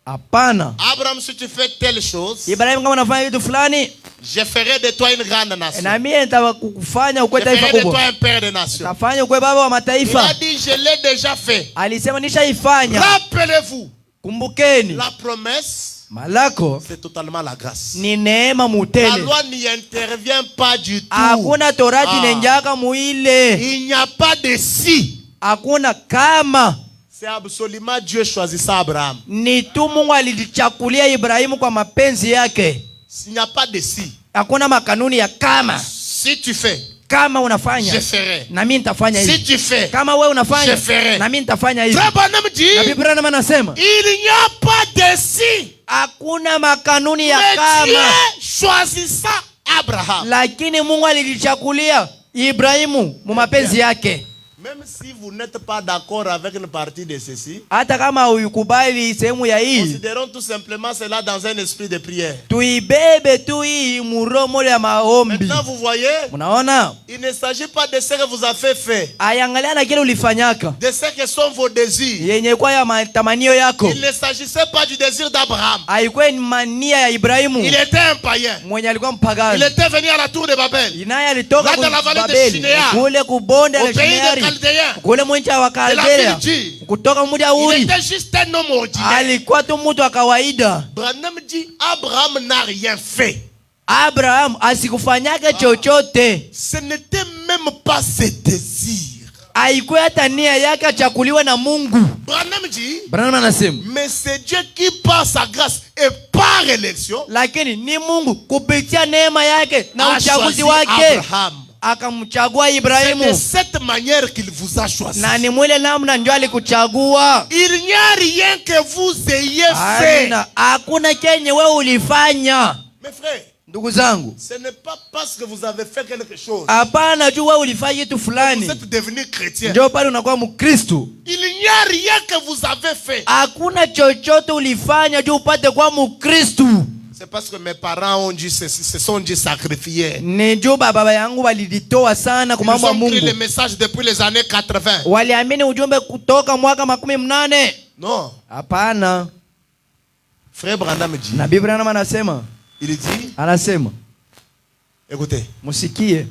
Speaker 1: Hapana.
Speaker 2: Abraham, si tu fais telle chose,
Speaker 1: Ibrahimu kama unafanya kitu fulani,
Speaker 2: je ferai de toi une grande nation.
Speaker 1: na mimi nitakufanya
Speaker 2: Je
Speaker 1: ukwe taifa
Speaker 2: ferai de toi
Speaker 1: kubwa.
Speaker 2: un père de nation.
Speaker 1: Tafanya ukwe baba wa
Speaker 2: Il
Speaker 1: mataifa.
Speaker 2: a dit, je l'ai déjà fait.
Speaker 1: Alisema nishaifanya.
Speaker 2: Rappelez-vous,
Speaker 1: Kumbukeni.
Speaker 2: la promesse,
Speaker 1: Malako
Speaker 2: c'est totalement la grâce.
Speaker 1: ni neema
Speaker 2: La
Speaker 1: mutele.
Speaker 2: loi n'y intervient pas du tout.
Speaker 1: Hakuna torati nenjaka muile.
Speaker 2: Il n'y a pas de si.
Speaker 1: Hakuna kama.
Speaker 2: C'est absolument Dieu choisissant Abraham.
Speaker 1: Ni tu Mungu alichakulia Ibrahimu kwa mapenzi yake.
Speaker 2: S'il n'y a pas de si.
Speaker 1: Hakuna makanuni ya kama.
Speaker 2: Si tu fais,
Speaker 1: Kama unafanya,
Speaker 2: je ferai.
Speaker 1: na mimi nitafanya
Speaker 2: Si
Speaker 1: hivi.
Speaker 2: tu fais,
Speaker 1: Kama wewe unafanya,
Speaker 2: je ferai.
Speaker 1: na mimi nitafanya hivi.
Speaker 2: Très bon homme dit,
Speaker 1: Na Biblia anasema,
Speaker 2: il n'y a pas de si.
Speaker 1: hakuna makanuni ya
Speaker 2: Mais
Speaker 1: kama.
Speaker 2: Dieu choisissant Abraham.
Speaker 1: Lakini Mungu alilichakulia Ibrahimu mu mapenzi yake.
Speaker 2: Même si vous n'êtes pas d'accord avec une partie de ceci,
Speaker 1: Hata kama uikubali sehemu ya hii,
Speaker 2: considérons tout simplement cela dans un esprit de prière.
Speaker 1: tuibebe tu hii muromo ya maombi.
Speaker 2: Maintenant, vous voyez,
Speaker 1: Unaona?
Speaker 2: il ne s'agit pas de ce que vous avez fait,
Speaker 1: Ayangalia na kile ulifanyaka.
Speaker 2: de ce que sont vos désirs.
Speaker 1: Yenye kwa ya matamanio yako.
Speaker 2: Il ne s'agissait pas du désir d'Abraham.
Speaker 1: Haikuwa ni mania ya Ibrahimu.
Speaker 2: Il était un païen.
Speaker 1: Mwenye alikuwa
Speaker 2: Il
Speaker 1: mpagani.
Speaker 2: était venu à la tour de Babel,
Speaker 1: Naye alitoka
Speaker 2: Là, dans la vallée de
Speaker 1: Babeli.
Speaker 2: Shinéar,
Speaker 1: Kule kubonde
Speaker 2: au
Speaker 1: la
Speaker 2: pays des
Speaker 1: Shineari.
Speaker 2: Chaldéens.
Speaker 1: Kule mwencha wa
Speaker 2: de la
Speaker 1: Kaldea.
Speaker 2: ville.
Speaker 1: Kutoka mji
Speaker 2: Il
Speaker 1: Uri.
Speaker 2: était juste un homme ordinaire.
Speaker 1: Alikuwa tu mtu wa kawaida.
Speaker 2: Branham dit, Abraham n'a rien fait.
Speaker 1: Abraham asikufanyake chochote.
Speaker 2: Ce n'était même pas ses désirs.
Speaker 1: Haikuwa hata nia yake achakuliwe na Mungu.
Speaker 2: Branham dit,
Speaker 1: Branham anasema,
Speaker 2: mais c'est Dieu qui par sa grâce et par élection
Speaker 1: lakini ni Mungu kupitia neema yake na
Speaker 2: a
Speaker 1: uchaguzi
Speaker 2: choisi
Speaker 1: wake
Speaker 2: Abraham.
Speaker 1: akamchagua
Speaker 2: C'est
Speaker 1: Ibrahimu.
Speaker 2: de cette manière qu'il vous a choisi.
Speaker 1: Na ni mwile namna ndio alikuchagua.
Speaker 2: Il n'y a rien que vous ayez fait.
Speaker 1: Hakuna kenye wewe ulifanya.
Speaker 2: Mes frères,
Speaker 1: Ndugu zangu,
Speaker 2: ce n'est pas parce que vous avez fait quelque chose
Speaker 1: hapana tu wewe ulifanya kitu
Speaker 2: que
Speaker 1: fulani
Speaker 2: vous êtes devenu chrétien.
Speaker 1: ndio pale unakuwa Mkristo.
Speaker 2: Il n'y a rien que vous avez fait.
Speaker 1: Hakuna chochote ulifanya juu upate kuwa Mkristo.
Speaker 2: C'est parce que mes parents ont dit, se sont dit sacrifiés.
Speaker 1: Ni juu baba yangu walilitoa sana kwa
Speaker 2: Ils
Speaker 1: mambo ya
Speaker 2: ont pris
Speaker 1: Mungu.
Speaker 2: le message depuis les années 80.
Speaker 1: Waliamini ujumbe kutoka mwaka 18.
Speaker 2: Non.
Speaker 1: Hapana.
Speaker 2: Frère Branham dit,
Speaker 1: Na Biblia anasema,
Speaker 2: anasema, écoutez,
Speaker 1: musikie.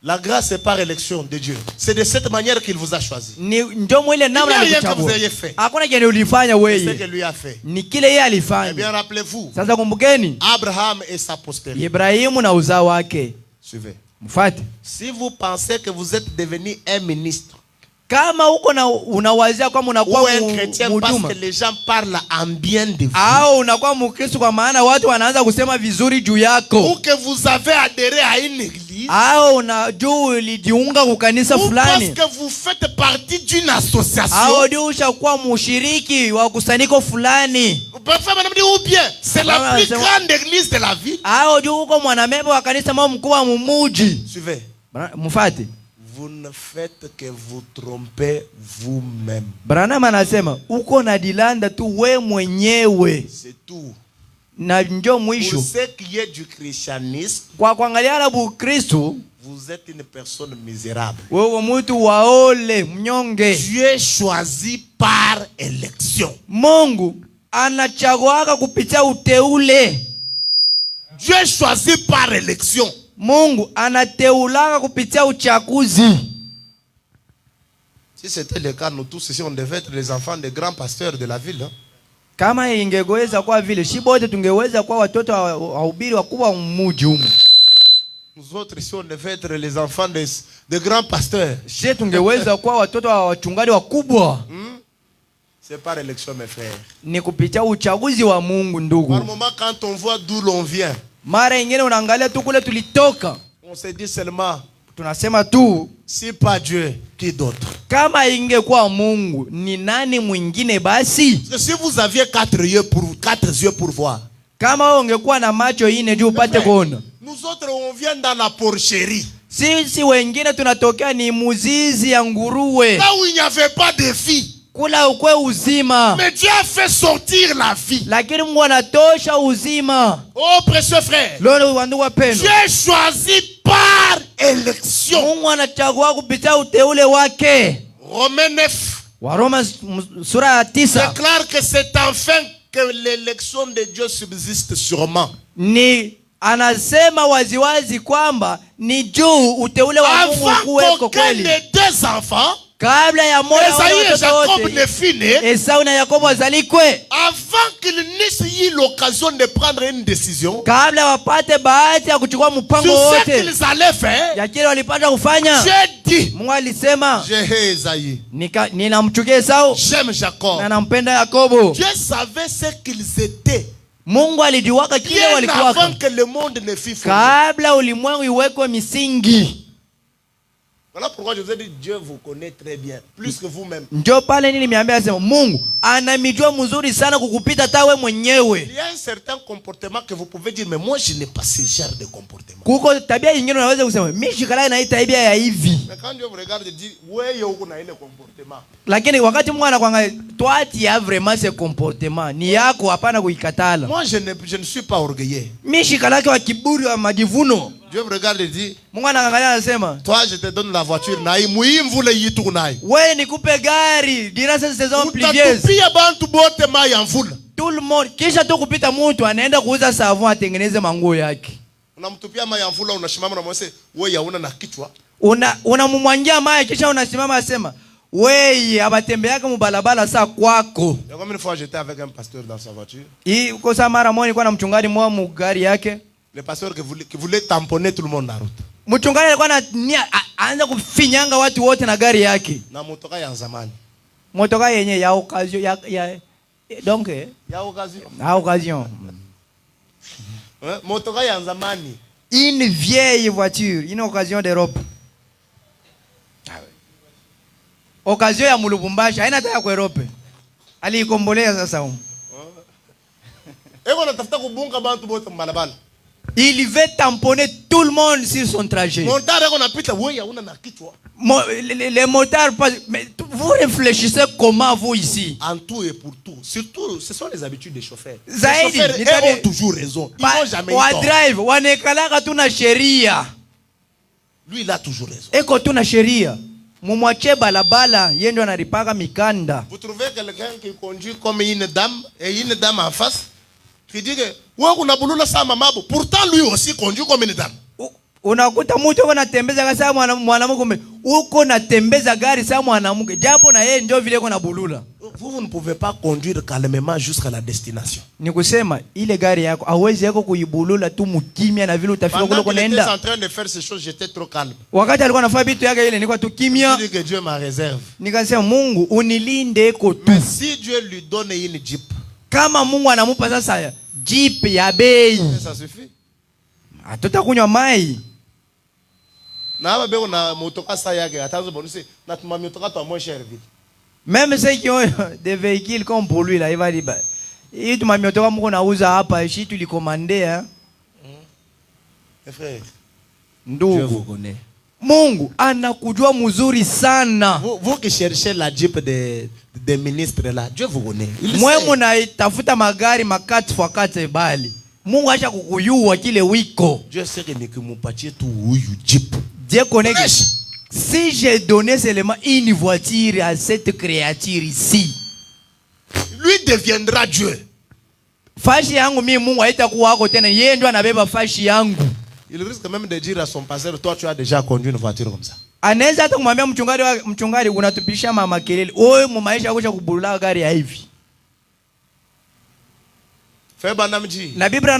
Speaker 2: la grâce est par élection de Dieu. C'est de cette manière qu'il vous a choisi.
Speaker 1: Ni ndio mwile namna
Speaker 2: Il n'y a rien que vous
Speaker 1: alikuchagua.
Speaker 2: ayez fait.
Speaker 1: Hakuna kenye ulifanya
Speaker 2: C'est ce
Speaker 1: wewe.
Speaker 2: que lui a fait.
Speaker 1: Ni kile yeye
Speaker 2: Eh
Speaker 1: alifanya.
Speaker 2: bien, rappelez-vous,
Speaker 1: Sasa kumbukeni,
Speaker 2: Abraham et sa postérité.
Speaker 1: Ibrahimu na uzao wake.
Speaker 2: Suivez.
Speaker 1: Mfuate.
Speaker 2: Si vous pensez que vous êtes devenu un ministre
Speaker 1: Kama uko na unawazia kama
Speaker 2: ou
Speaker 1: unakuwa
Speaker 2: un chrétien parce
Speaker 1: mtuma
Speaker 2: que les gens parlent en bien de vous,
Speaker 1: au unakuwa Mkristo kwa maana watu wanaanza kusema vizuri juu
Speaker 2: ou
Speaker 1: yako,
Speaker 2: que vous avez adhéré à une église,
Speaker 1: au unajua ulijiunga kwa kanisa
Speaker 2: ou parce
Speaker 1: fulani,
Speaker 2: que vous faites partie d'une association,
Speaker 1: au ndio ushakuwa mshiriki wa kusanyiko fulani,
Speaker 2: ou bien c'est la plus grande église de la ville.
Speaker 1: au ndio uko mwanamemba wa kanisa mao mkuu wa mumuji.
Speaker 2: Suivez.
Speaker 1: Mfuate.
Speaker 2: Vous ne faites que vous tromper vous-même.
Speaker 1: Branham anasema uko na dilanda tu we mwenyewe.
Speaker 2: C'est tout.
Speaker 1: Na ndio
Speaker 2: Pour
Speaker 1: mwisho.
Speaker 2: ce qui est du christianisme,
Speaker 1: Kwa kuangalia na Bukristo,
Speaker 2: vous êtes une personne misérable.
Speaker 1: wewe mtu waole mnyonge.
Speaker 2: Dieu choisit par élection.
Speaker 1: Mungu anachaguaka kupitia uteule.
Speaker 2: Dieu choisit par élection.
Speaker 1: Mungu anateulaka kupitia uchaguzi.
Speaker 2: Si c'était le cas, nous tous ici, on devait être les enfants des grands pasteurs de la ville. Hein?
Speaker 1: Kama ingeweza kwa vile shibote tungeweza kwa watoto wahubiri wakubwa mmuji humu.
Speaker 2: Nous autres ici, on devait être les enfants des grands pasteurs.
Speaker 1: She tungeweza kwa watoto wa wachungaji wakubwa.
Speaker 2: C'est par élection, mes frères.
Speaker 1: Ni kupitia uchaguzi wa Mungu ndugu.
Speaker 2: Par moment, quand on voit d'où l'on vient,
Speaker 1: Mara ingine unaangalia tu kule tulitoka.
Speaker 2: On se dit seulement,
Speaker 1: tunasema tu,
Speaker 2: si pas Dieu, qui d'autre?
Speaker 1: kama ingekuwa Mungu, ni nani mwingine basi?
Speaker 2: Si vous aviez 4 yeux pour voir.
Speaker 1: Kama ungekuwa na macho ine juu upate kuona.
Speaker 2: Nous autres, on vient dans la porcherie.
Speaker 1: Sisi wengine tunatokea ni muzizi ya nguruwe.
Speaker 2: Là où il n'y avait pas de vie.
Speaker 1: Kula ukwe uzima.
Speaker 2: Mais Dieu a fait sortir la vie.
Speaker 1: Lakini Mungu anatosha uzima.
Speaker 2: Oh précieux frère.
Speaker 1: Lolo wandugu wapendwa.
Speaker 2: Dieu choisit par élection.
Speaker 1: Mungu anachagua kupitia uteule wake.
Speaker 2: Romains 9.
Speaker 1: Waroma sura ya 9.
Speaker 2: Déclare que c'est enfin que l'élection de Dieu subsiste sûrement.
Speaker 1: Ni anasema waziwazi kwamba ni juu uteule wa Mungu kuweko kweli.
Speaker 2: Avant qu'aucun des 2 enfants,
Speaker 1: kabla ya mola wa
Speaker 2: Jacob ne fut né,
Speaker 1: Esau na Yakobo wazalikwe,
Speaker 2: avant qu'ils n'aient eu l'occasion de prendre une décision,
Speaker 1: kabla wapate bahati ya kuchukua mpango
Speaker 2: sur ce
Speaker 1: wote
Speaker 2: qu'ils allaient faire,
Speaker 1: ya kile walipata kufanya,
Speaker 2: Dieu dit,
Speaker 1: Mungu alisema,
Speaker 2: je hais Esaïe,
Speaker 1: ninamchukia Esau
Speaker 2: j'aime Jacob.
Speaker 1: na nampenda Yakobo.
Speaker 2: Dieu savait ce qu'ils étaient
Speaker 1: Mungu alijuaka kile
Speaker 2: bien
Speaker 1: walikuwa
Speaker 2: avant que le monde ne fût fondé.
Speaker 1: kabla ulimwengu iwekwe misingi.
Speaker 2: Voilà pourquoi je vous ai dit, Dieu vous connaît très bien, plus que vous-même.
Speaker 1: Ndio pale niliambia sema Mungu anamijua mzuri sana kukupita tawe mwenyewe.
Speaker 2: Il y a un certain comportement que vous pouvez dire, mais moi je n'ai pas ce genre de comportement.
Speaker 1: Kuko tabia nyingine unaweza kusema mimi shikala na hii tabia ya hivi.
Speaker 2: Mais quand Dieu vous regarde et dit, wewe uko na ile comportement.
Speaker 1: Lakini wakati Mungu anakuangalia, toi tu as vraiment ce comportement. Ni yako hapana kuikatala.
Speaker 2: Moi je ne suis pas orgueilleux.
Speaker 1: Mimi shikala yake wa kiburi wa majivuno.
Speaker 2: Dieu me regarde et dit,
Speaker 1: Mungu anaangalia anasema,
Speaker 2: toi je te donne la voiture na muhimu yitu nayo.
Speaker 1: wewe nikupe gari dirasa saison pluvieuse.
Speaker 2: Utatupia bantu bote mai ya mvula.
Speaker 1: Tout le monde kisha tu kupita mtu anaenda kuuza savon atengeneze manguo yake.
Speaker 2: Unamtupia mai ya mvula, unasimama na mwese wewe yauna na kichwa.
Speaker 1: Unamumwangia mai kisha unasimama asema, wewe abatembeaka mubalabala saa kwako.
Speaker 2: Et combien de fois j'étais avec un pasteur dans sa voiture?
Speaker 1: Hii uko saa mara moja nilikuwa na mchungaji mwa mugari yake.
Speaker 2: Le pasteur qui voulait tamponner tout le monde na route.
Speaker 1: Mchungaji alikuwa anaanza kufinyanga watu wote na gari yake.
Speaker 2: Na motoka ya zamani.
Speaker 1: Motoka yenye ya occasion ya donc
Speaker 2: ya occasion.
Speaker 1: À occasion.
Speaker 2: Motoka ya zamani.
Speaker 1: Une vieille voiture, une occasion d'Europe. Occasion ya Mulubumbashi, haina hata kwa Europe. Aliikombolea sasa huko.
Speaker 2: Eko natafuta kubunga bantu bote mbalabala.
Speaker 1: Il veut tamponner tout le monde sur son trajet.
Speaker 2: Montard eko napita wewe yauna na kichwa.
Speaker 1: Les motards, mais vous réfléchissez comment vous ici?
Speaker 2: En tout et pour tout. Surtout, ce sont les habitudes des chauffeurs.
Speaker 1: Zaidi,
Speaker 2: les chauffeurs ont toujours raison. Ils n'ont jamais eu tort.
Speaker 1: Drive, wanekalaka tuna sheria.
Speaker 2: Lui, il a toujours raison.
Speaker 1: Eko tuna sheria. Mumwache balabala, yeye ndo anaripaka mikanda.
Speaker 2: Vous trouvez quelqu'un qui conduit comme une dame et une dame en face qui dit que wewe unabulula sama mabo. Pourtant lui aussi conduit comme une dame.
Speaker 1: Unakuta mtu uko natembeza kasa mwanamke uko natembeza gari sa mwanamke japo na yeye ndio vile uko nabulula.
Speaker 2: Vous ne pouvez pas conduire calmement jusqu'à la destination.
Speaker 1: Ni kusema ile gari yako hawezi yako kuibulula tu mkimya na vile utafika kule kunaenda.
Speaker 2: Pendant qu'il était en train de faire ces choses, j'étais trop calme.
Speaker 1: Wakati alikuwa anafanya vitu yake ile nilikuwa tu kimya.
Speaker 2: Je dis que Dieu m'a réserve.
Speaker 1: Nikasema Mungu unilinde eko tu.
Speaker 2: Mais si Dieu lui donne une jeep,
Speaker 1: kama Mungu anamupa sasa jeep ya bei,
Speaker 2: ça suffit.
Speaker 1: Atutakunywa mai.
Speaker 2: Na hapa beko na motoka saa yake ataanza bonus na tuma motoka tu moins cher vite.
Speaker 1: Même ceux qui ont des véhicules comme pour lui là, il va dire bah, hii tuma motoka mko nauza hapa, shi tulikomande hein.
Speaker 2: Mes frères,
Speaker 1: ndugu, Mungu anakujua mzuri sana.
Speaker 2: Vous qui cherchez la jeep des ministres là, Dieu vous connaît.
Speaker 1: Mwe mnaitafuta magari ma 4x4 bali. Mungu acha kukuyua kile wiko.
Speaker 2: Dieu sait que nikimupatie tu huyu jeep.
Speaker 1: Dieu connaît que si j'ai donné seulement une voiture à cette créature ici,
Speaker 2: lui deviendra Dieu.
Speaker 1: Fashi yangu mimi Mungu haitakuwa wako tena, yeye ndo anabeba fashi yangu.
Speaker 2: Il risque même de dire à son pasteur, toi tu as déjà conduit une voiture comme ça.
Speaker 1: Anaweza hata kumwambia mchungaji unatupisha mama kelele. Wewe mu maisha yako kubulula gari ya hivi. Na Biblia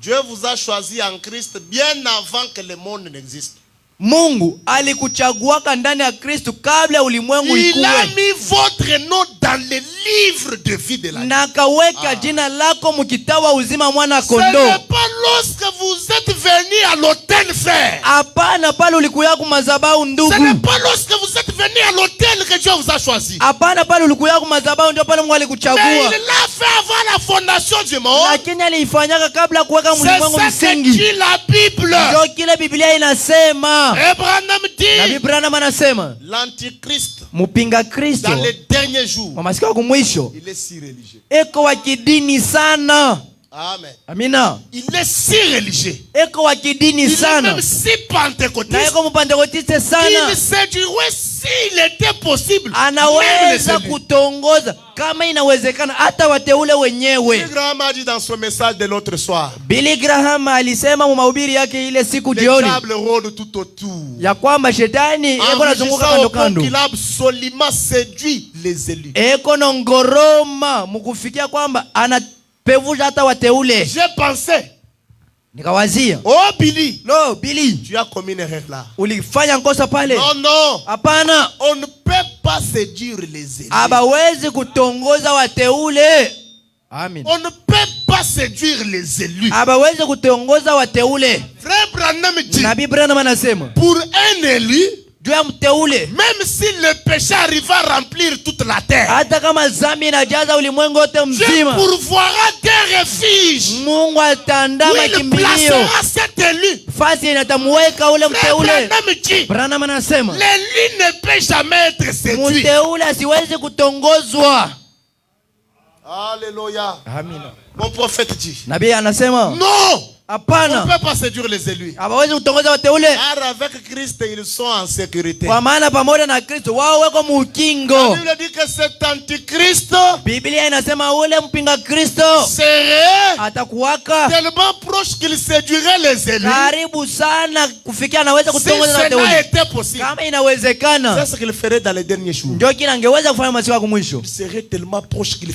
Speaker 2: Dieu vous a choisi en Christ bien avant que le monde n'existe.
Speaker 1: Mungu alikuchaguaka ndani ya Kristo kabla ulimwengu ikuwe.
Speaker 2: Il a mis votre nom dans le livre de vie de l'agneau.
Speaker 1: Na akaweka jina lako mkitabu wa uzima mwana kondoo.
Speaker 2: Ce n'est pas lorsque vous êtes venu à l'autel, frère.
Speaker 1: Hapana pale ulikuya ku madhabahu ndugu.
Speaker 2: Ce n'est pas lorsque vous êtes venu à l'autel que Dieu vous a choisi.
Speaker 1: Hapana pale ulikuya ku madhabahu ndio pale Mungu alikuchagua.
Speaker 2: Mais il l'a fait avant la fondation du monde.
Speaker 1: Lakini aliifanyaka kabla kuweka ulimwengu msingi.
Speaker 2: C'est ça que dit la Bible.
Speaker 1: Ndio kile Biblia inasema.
Speaker 2: Abraham dit.
Speaker 1: Nabii Branham anasema.
Speaker 2: L'antichrist.
Speaker 1: Mpinga Kristo.
Speaker 2: Dans les derniers jours.
Speaker 1: Kwa masiku ya mwisho.
Speaker 2: Il est si religieux.
Speaker 1: Eko wa kidini sana.
Speaker 2: Amen.
Speaker 1: Amina.
Speaker 2: Il est si religieux.
Speaker 1: Eko wa kidini sana.
Speaker 2: Il est même si pentecôtiste.
Speaker 1: Na eko mpentekotiste sana.
Speaker 2: Il séduirait s'il était possible.
Speaker 1: Anaweza kutongoza kama inawezekana hata wateule wenyewe.
Speaker 2: Billy Graham a dit dans son message de l'autre soir.
Speaker 1: Billy Graham alisema mu mahubiri yake ile siku jioni.
Speaker 2: Le diable rôde tout autour.
Speaker 1: Ya kwamba shetani eko nazunguka kando kando.
Speaker 2: Il a absolument séduit les élus.
Speaker 1: Eko nongoroma mkufikia kwamba anapevusha hata wateule.
Speaker 2: J'ai pensé.
Speaker 1: Nikawazia.
Speaker 2: Oh Billy.
Speaker 1: No, Billy.
Speaker 2: Tu as commis une erreur là.
Speaker 1: Ulifanya nkosa pale.
Speaker 2: Non, non.
Speaker 1: Hapana.
Speaker 2: On ne peut pas séduire les élus.
Speaker 1: Abawezi kutongoza wateule. Amen.
Speaker 2: On ne peut pas séduire les élus.
Speaker 1: Abawezi kutongoza wateule.
Speaker 2: Frère Branham dit.
Speaker 1: Nabii Branham anasema.
Speaker 2: Pour un élu.
Speaker 1: Même
Speaker 2: si le péché arrive à remplir toute la terre, Dieu pourvoira des refuges. Il placera cet élu. L'élu ne peut jamais être séduit. Alléluia. Mon prophète dit. Non. On ne peut pas séduire les élus. Car avec Christ, ils sont en sécurité. La Bible dit que cet antichrist serait tellement proche qu'il séduirait les élus. Si cela était possible, c'est ce qu'il ferait dans les derniers jours. Il serait tellement proche qu'il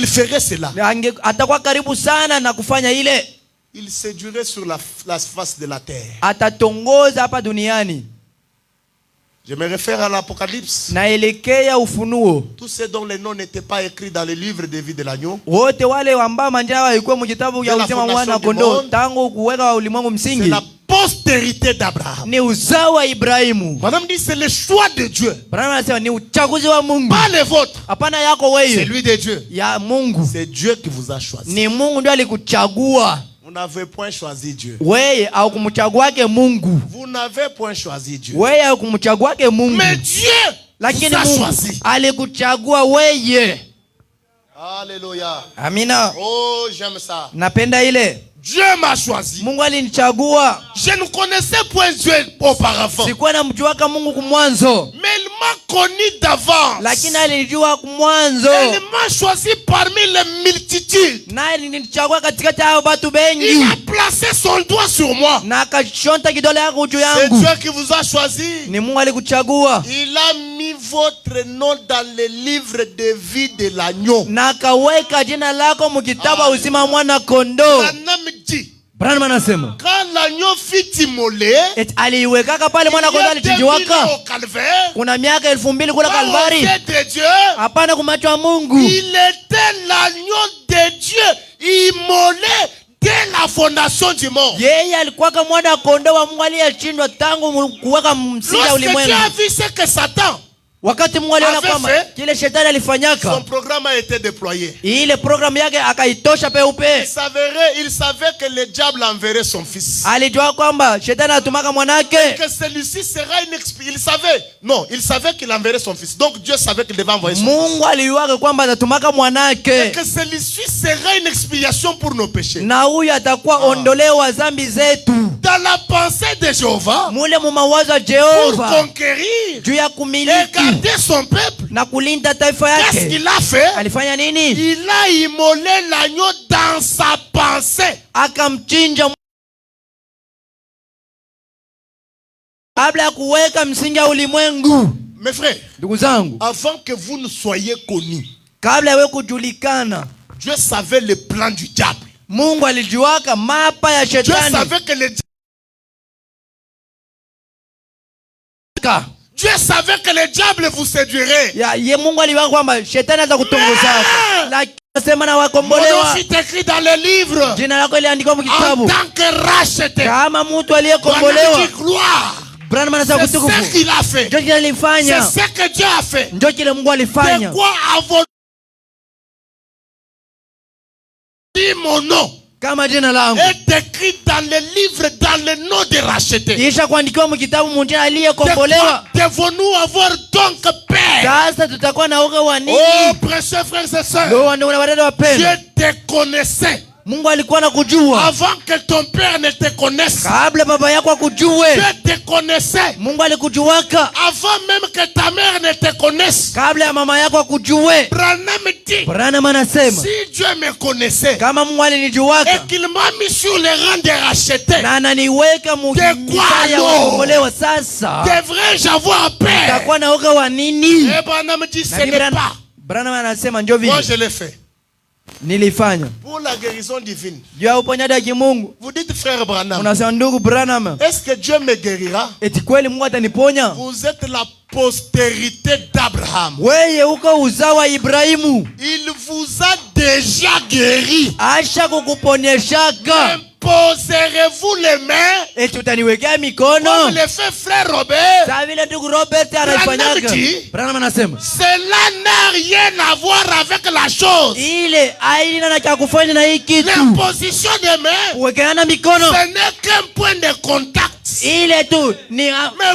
Speaker 2: ferait cela. Il séduirait sur la face de la terre. Je me réfère à l'Apocalypse. Tous ceux dont les noms n'étaient pas écrits dans le livre de vie de l'agneau. C'est la postérité d'Abraham. Madame dit c'est le choix de Dieu. Pas le vôtre. C'est lui de Dieu. C'est Dieu qui vous a choisi. Vous n'avez point choisi Dieu. Vous n'avez point choisi Dieu. Mais Dieu vous a choisi. Alléluia.
Speaker 1: Amina.
Speaker 2: Oh, j'aime ça. Dieu m'a choisi. Je ne connaissais point Dieu auparavant. Mais il m'a connu d'avance. Il m'a choisi parmi les multitudes. Il a placé son doigt sur moi. C'est Dieu qui vous a choisi. Il a mis votre nom dans le livre de vie de l'agneau. Quand l'agneau fut immolé, il y a 2000 ans au calvaire. Pas aux yeux de Dieu. Il était l'agneau de Dieu immolé dès la fondation du monde. Lorsque Dieu a vu ce que Satan
Speaker 1: wakati Mungu aliona kwamba kile shetani alifanyaka,
Speaker 2: son programme a été déployé.
Speaker 1: Ile programu yake akaitosha peupe.
Speaker 2: Il savait que le diable enverrait son fils.
Speaker 1: Alijua kwamba shetani atumaka mwanake.
Speaker 2: Que celui-ci sera il savait qu'il enverrait son fils. Donc Dieu savait qu'il devait envoyer son fils.
Speaker 1: Mungu alijua kwamba atumaka mwanake.
Speaker 2: Que celui-ci sera une expiation pour nos péchés.
Speaker 1: Na huyu atakuwa ondoleo wa dhambi zetu.
Speaker 2: Dans la pensée de Jéhovah.
Speaker 1: Mule mu mawazo ya Jehova.
Speaker 2: Pour conquérir.
Speaker 1: Juu ya kumiliki.
Speaker 2: Son peuple.
Speaker 1: Qu'est-ce
Speaker 2: qu'il a fait?
Speaker 1: Il
Speaker 2: a immolé l'agneau dans sa pensée. Mes frères, avant que vous ne soyez connus, Dieu savait le plan du diable. Dieu savait que le Dieu savait que le diable vous séduirait.
Speaker 1: Mungu aliweka kwamba shetani anaweza kutongoza. Lakini sema na wakombolewa.
Speaker 2: Mon nom est écrit dans le livre.
Speaker 1: Jina lako liandikwa mu kitabu.
Speaker 2: En tant que racheté.
Speaker 1: Kama mtu aliyekombolewa.
Speaker 2: C'est ce qu'il a fait. C'est ce que Dieu a fait. De quoi avons dit mon nom est écrit dans le livre, dans le nom de racheté. Devons-nous avoir donc peur? Oh, précieux frères et sœurs, Dieu te connaissait.
Speaker 1: Mungu alikuwa anakujua
Speaker 2: avant que ton père ne te connaisse.
Speaker 1: Kabla baba yako akujue.
Speaker 2: Dieu te connaissait.
Speaker 1: Mungu alikujuaka
Speaker 2: avant même que ta mère ne te connaisse.
Speaker 1: Kabla ya mama yako akujue.
Speaker 2: Branham
Speaker 1: anasema
Speaker 2: si Dieu me connaissait,
Speaker 1: kama Mungu alinijuaka
Speaker 2: et qu'il m'a mis sur le rang de racheté,
Speaker 1: na ananiweka mukitaya ya kukombolewa, sasa
Speaker 2: devrais-je avoir peur?
Speaker 1: Utakuwa na oga wa nini?
Speaker 2: Branham dit ce n'est pas.
Speaker 1: Branham anasema ndio vile.
Speaker 2: Moi je l'ai fait.
Speaker 1: Nilifanya
Speaker 2: pour la guérison divine.
Speaker 1: Juu uponyaji wa kimungu.
Speaker 2: Vous dites frère Branham.
Speaker 1: Unasema ndugu Branham,
Speaker 2: est-ce que Dieu me guérira?
Speaker 1: Eti kweli Mungu ataniponya?
Speaker 2: Vous êtes la postérité d'Abraham.
Speaker 1: Wewe uko uzao wa Ibrahimu.
Speaker 2: Il vous a déjà guéri.
Speaker 1: Acha kukuponyeshaka.
Speaker 2: Poserez-vous les mains?
Speaker 1: Eti utaniwekea mikono?
Speaker 2: Comme le fait frère Robert.
Speaker 1: Sa vile ndugu Robert anaifanyaka. Branham anasema
Speaker 2: cela n'a rien à voir avec la chose.
Speaker 1: Ile haina na cha kufanya na hii kitu.
Speaker 2: L'imposition des mains,
Speaker 1: kuwekeana mikono,
Speaker 2: ce n'est qu'un point de contact.
Speaker 1: Ile tu ni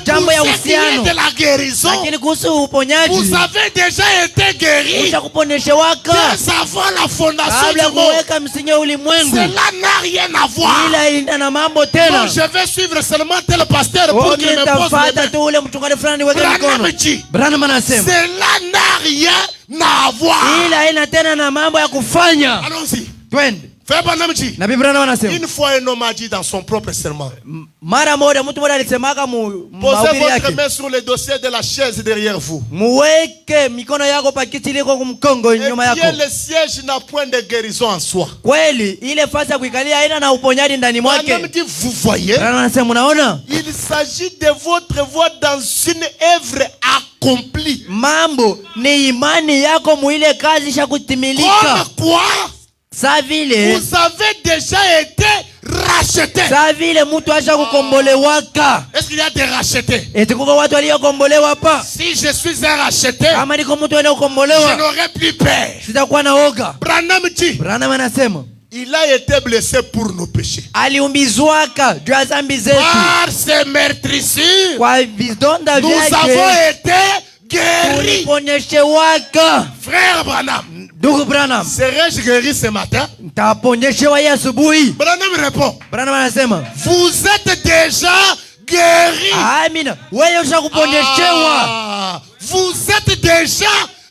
Speaker 1: jambo ya uhusiano.
Speaker 2: De la guérison,
Speaker 1: lakini kuhusu uponyaji,
Speaker 2: vous avez déjà été guéri.
Speaker 1: Ushakuponyeshewaka
Speaker 2: avant la fondation du monde.
Speaker 1: Kuweka msingi wa ulimwengu.
Speaker 2: Cela n'a rien à voir.
Speaker 1: Ile ina mambo tena.
Speaker 2: Donc je vais suivre seulement tel pasteur pour qu'il me pose les mains.
Speaker 1: Tu ule mchungaji fulani weke mikono. Branham anasema
Speaker 2: cela n'a rien à voir.
Speaker 1: Ile ina tena na mambo ya kufanya.
Speaker 2: Allons-y.
Speaker 1: Twende.
Speaker 2: Nabii Branham anasema une fois un homme a dit dans son propre serment,
Speaker 1: mara moja mtu mmoja alisemaka
Speaker 2: posez votre main sur le dossier de la chaise derrière vous.
Speaker 1: Muweke mikono yako pa kiti liko kumkongo nyuma yako.
Speaker 2: Et le siège n'a point de guérison en soi.
Speaker 1: Kweli ile fasi ya kuikalia haina na uponyaji ndani mwake.
Speaker 2: Branham dit vous voyez,
Speaker 1: anasema unaona,
Speaker 2: il s'agit de votre voix dans une œuvre accomplie.
Speaker 1: Mambo ni imani yako muile kazi ishakutimilika.
Speaker 2: Comme quoi
Speaker 1: sa vile
Speaker 2: vous avez déjà été racheté.
Speaker 1: Sa vile mtu asha kukombolewaka.
Speaker 2: Est-ce qu'il y a des rachetés?
Speaker 1: Eti kuko watu waliokombolewa hapa?
Speaker 2: Si je suis un racheté,
Speaker 1: kama niko mtu aliyekombolewa,
Speaker 2: je n'aurai plus peur.
Speaker 1: Sitakuwa na oga.
Speaker 2: Branham
Speaker 1: anasema
Speaker 2: il a été blessé pour nos péchés.
Speaker 1: Aliumbizwaka juu ya dhambi zetu.
Speaker 2: Par ses meurtrissures,
Speaker 1: kwa vidonda vyake
Speaker 2: nous avons été guéris.
Speaker 1: Tuliponyeshewaka.
Speaker 2: Frère Branham,
Speaker 1: ndugu Branham,
Speaker 2: serais-je guéri ce matin?
Speaker 1: Nitaponyeshewa hii asubuhi.
Speaker 2: Branham répond,
Speaker 1: Branham anasema
Speaker 2: vous êtes déjà guéri.
Speaker 1: Amina, wewe ushakuponyeshewa.
Speaker 2: Vous êtes déjà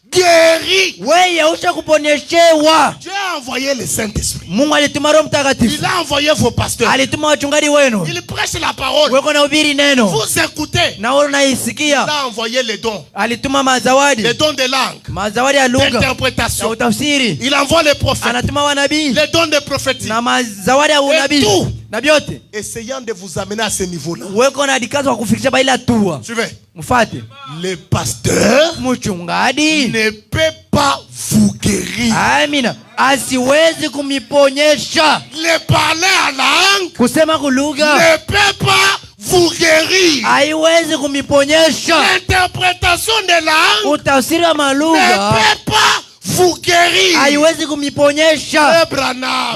Speaker 2: guéri.
Speaker 1: Wewe ushakuponyeshewa.
Speaker 2: Dieu a envoyé le Saint-Esprit.
Speaker 1: Mungu alituma Roho Mtakatifu.
Speaker 2: Il a envoyé vos pasteurs.
Speaker 1: Alituma wachungaji wenu.
Speaker 2: Il prêche la parole.
Speaker 1: Wewe unahubiri neno.
Speaker 2: Vous écoutez.
Speaker 1: Na wewe unaisikia.
Speaker 2: Il a envoyé les dons.
Speaker 1: Alituma mazawadi.
Speaker 2: Les dons de langue.
Speaker 1: Mazawadi ya lugha.
Speaker 2: D'interprétation.
Speaker 1: Utafsiri.
Speaker 2: Il envoie les prophètes.
Speaker 1: Anatuma wanabii.
Speaker 2: Les dons de prophétie.
Speaker 1: Na mazawadi ya unabii. Na vyote.
Speaker 2: Essayant de vous amener à ce niveau-là.
Speaker 1: Wewe una dikazo wa kufikisha baila hatua.
Speaker 2: Suivez.
Speaker 1: Mfate.
Speaker 2: Le pasteur
Speaker 1: mchungaji
Speaker 2: ne peut pas vous guérir.
Speaker 1: Amina. Asiwezi kumiponyesha.
Speaker 2: Le parler en langue
Speaker 1: kusema kulugha
Speaker 2: ne peut pas vous guérir.
Speaker 1: Haiwezi kumiponyesha.
Speaker 2: L'interprétation de langue
Speaker 1: utafsiri wa malugha
Speaker 2: ne peut pas vous guérir.
Speaker 1: Haiwezi kumiponyesha.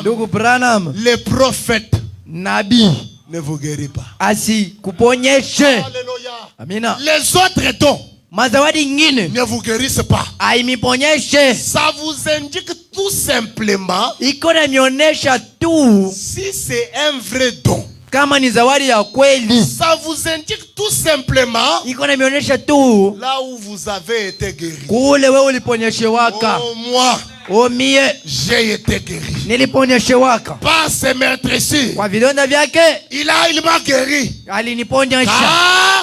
Speaker 2: Ndugu
Speaker 1: Branham,
Speaker 2: le prophète
Speaker 1: nabii
Speaker 2: ne vous guérit pas.
Speaker 1: Asikuponyeshe.
Speaker 2: Alléluia.
Speaker 1: Amina.
Speaker 2: Les autres dons
Speaker 1: mazawadi ingine
Speaker 2: ne vous guérissent pas.
Speaker 1: Haimiponyeshe.
Speaker 2: Ça vous indique tout simplement
Speaker 1: iko na mionyesha tu
Speaker 2: si c'est un vrai don.
Speaker 1: Kama ni zawadi ya kweli.
Speaker 2: Ça vous indique tout simplement
Speaker 1: iko na mionyesha tu
Speaker 2: là où vous avez été guéri.
Speaker 1: Kule wewe uliponyeshewaka.
Speaker 2: Oh, moi
Speaker 1: mie
Speaker 2: j'ai été guéri.
Speaker 1: Niliponyeshewaka.
Speaker 2: Par ses meurtrissures.
Speaker 1: Kwa vidonda vyake
Speaker 2: Il m'a guéri.
Speaker 1: Aliniponyesha.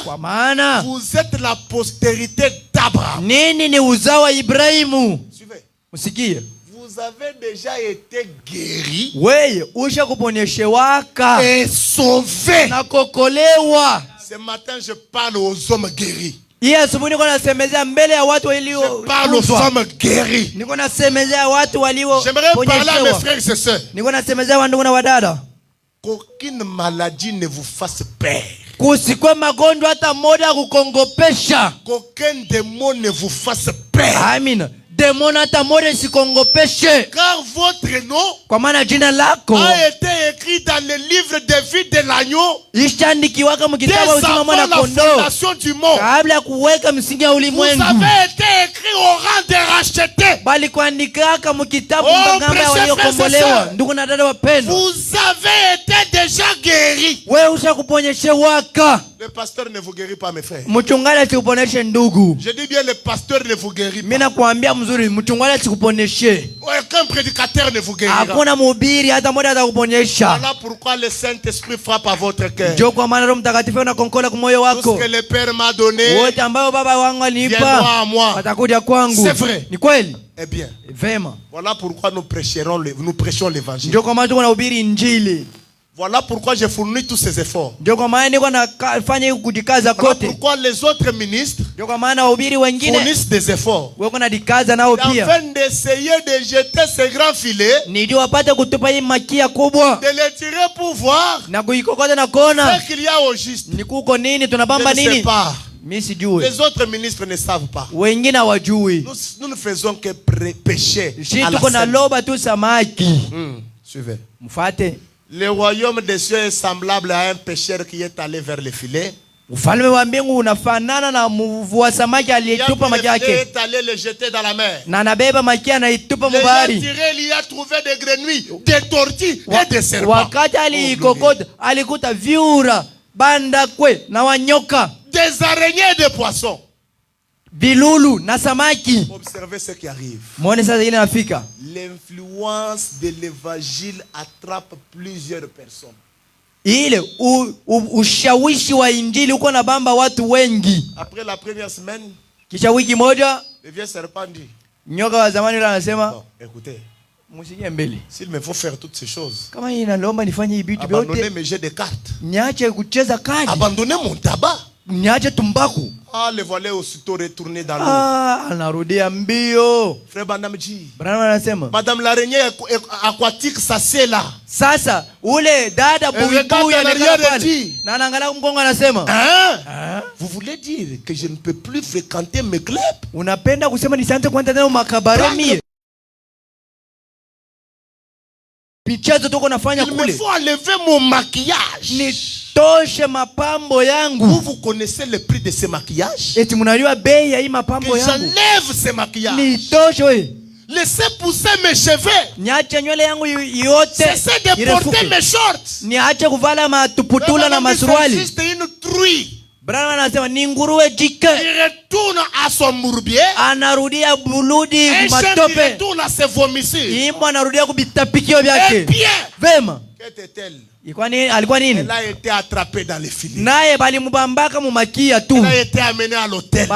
Speaker 1: Kwa maana
Speaker 2: vous êtes la postérité d'Abraham.
Speaker 1: Nini ni uzao wa Ibrahimu.
Speaker 2: Suivez.
Speaker 1: Usikie.
Speaker 2: Vous avez déjà été guéri.
Speaker 1: Wewe ushakuponyeshewaka
Speaker 2: Et sauvé.
Speaker 1: Na kokolewa.
Speaker 2: Ce matin, je parle aux hommes guéris.
Speaker 1: Je
Speaker 2: parle aux hommes guéris. J'aimerais parler à mes frères et ses sœurs. Qu'aucune maladie ne vous fasse peur. Qu'aucun démon ne vous fasse peur.
Speaker 1: Amen.
Speaker 2: Car votre nom a été écrit dans le livre de vie de l'agneau dès avant la fondation du monde. Vous avez été écrit au rang des rachetés. Vous avez été déjà guéris. Le pasteur ne vous guérit pas, mes frères. Je dis bien, le pasteur ne vous guérit pas. Aucun prédicateur ne vous guérira. Voilà pourquoi le Saint-Esprit frappe à votre cœur. Tout ce que le Père m'a donné viendra à moi. C'est vrai. Eh bien, voilà pourquoi nous prêchons l'évangile. Voilà pourquoi j'ai fourni tous ces efforts. Voilà pourquoi les autres ministres fournissent des efforts afin d'essayer de jeter ces grands filets, de les tirer pour voir ce qu'il y a au juste. Je ne sais pas. Les autres ministres ne savent pas. Nous ne faisons que pécher à la scène. Suivez. Le royaume des cieux est semblable à un pêcheur qui est allé vers le filet. Il est allé le jeter dans la mer. Il a tiré, il y a trouvé des grenouilles, des tortues et des serpents. Des araignées et des poissons. Observez ce qui arrive. L'influence de l'évangile attrape plusieurs personnes. Après la première semaine, le vieux serpent dit, écoutez, s'il me faut faire toutes ces choses, abandonnez mes jeux de cartes, abandonnez mon tabac. Ah, le voilà aussitôt retourné dans l'eau. Frère Branham dit, Madame l'araignée aquatique, ça c'est là. Vous voulez dire que je ne peux plus fréquenter mes clubs? Il me faut enlever mon maquillage. Vous connaissez le prix de ce maquillage? Que j'enlève ce maquillage. Laissez pousser mes cheveux. Cessez de porter mes shorts. C'est juste une truie. Il retourne à son mourbier. Un chien qui retourne à ses vomissures. Et bien, qu'était-elle? Elle a été attrapée dans les filets. Elle a été amenée à l'hôtel.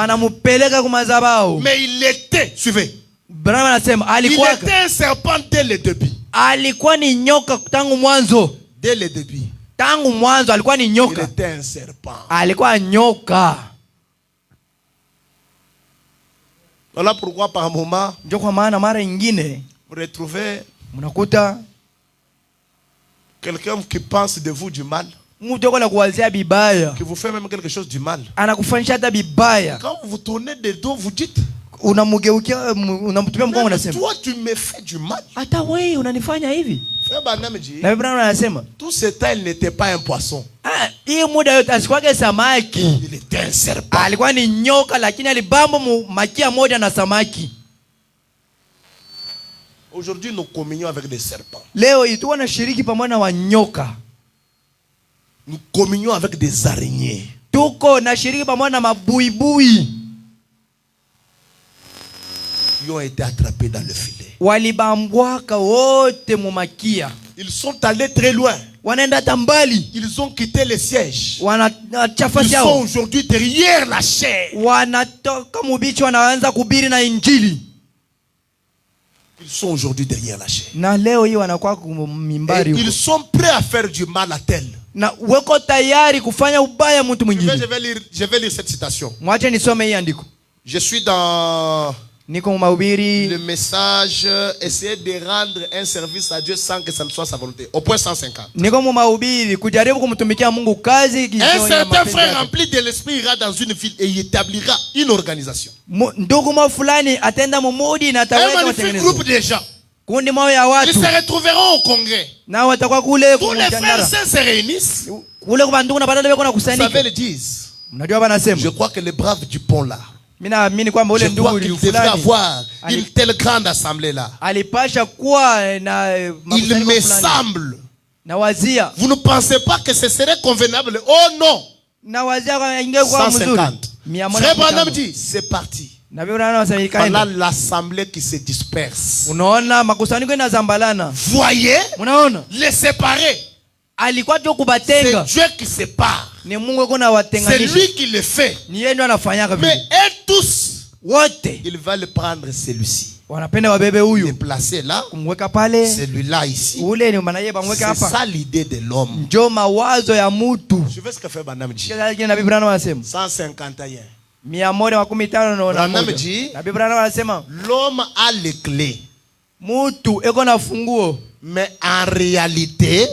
Speaker 2: Mais il était, suivez, il était un serpent dès le début. Dès le début. Il était un serpent. Voilà pourquoi par moment, vous retrouvez quelqu'un qui pense de vous du mal, qui vous fait même quelque chose du mal. Quand vous vous tournez de dos, vous dites, toi tu me fais du mal. Frère Branham dit, tout ce temps il n'était pas un poisson. Il était un serpent. Aujourd'hui nous communions avec des serpents. Nous communions avec des araignées. Ils ont été attrapés dans le filet. Ils sont allés très loin. Ils ont quitté le siège. Ils sont aujourd'hui derrière la chair. Ils sont aujourd'hui derrière la chair. Et ils sont prêts à faire du mal à tel.
Speaker 1: Na weko tayari kufanya ubaya mtu mwingine.
Speaker 2: Je vais lire cette citation.
Speaker 1: Mwache nisome hii andiko.
Speaker 2: Je suis dans
Speaker 1: le
Speaker 2: message, essayer de rendre un service à Dieu sans que ça ne soit sa volonté. Au point 150. Un certain frère rempli de l'esprit ira dans une ville et y établira une organisation. Un magnifique groupe de gens. Ils se retrouveront au congrès. Tous les frères saints se réunissent. Vous savez, ils disent, je crois que les braves du pont là, je crois qu'il devrait avoir une telle grande assemblée là. Il me semble. Vous ne pensez pas que ce serait convenable? Oh non. 150. Frère Branham dit, c'est parti. Voilà l'assemblée qui se disperse. Voyez, les séparer. C'est Dieu qui sépare. C'est lui qui le fait. Mais eux tous, il va le prendre celui-ci. Le placer là, celui-là ici. C'est ça l'idée de l'homme. Je veux ce que fait Branham dit. 151. Branham dit, l'homme a les clés. Mais en réalité,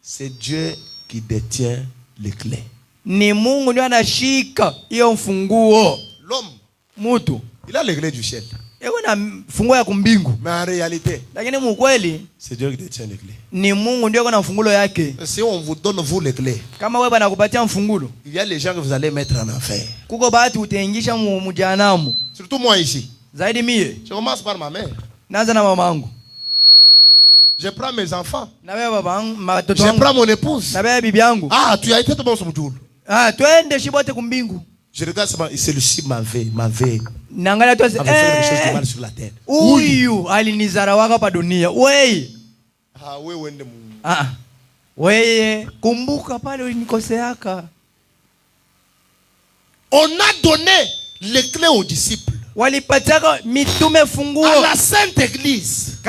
Speaker 2: c'est Dieu qui détient les clés. L'homme, il a les clés du ciel. Mais en réalité, c'est Dieu qui détient les clés. Si on vous donne vous les clés, il y a les gens que vous allez mettre en enfer. Surtout moi ici. Je commence par ma mère. Je prends mes enfants. Je prends mon épouse. Ah, tu as été bon son jour. Je regarde ça, celui-ci m'avait fait des choses de mal sur la terre. On a donné les clés aux disciples. À la Sainte Église.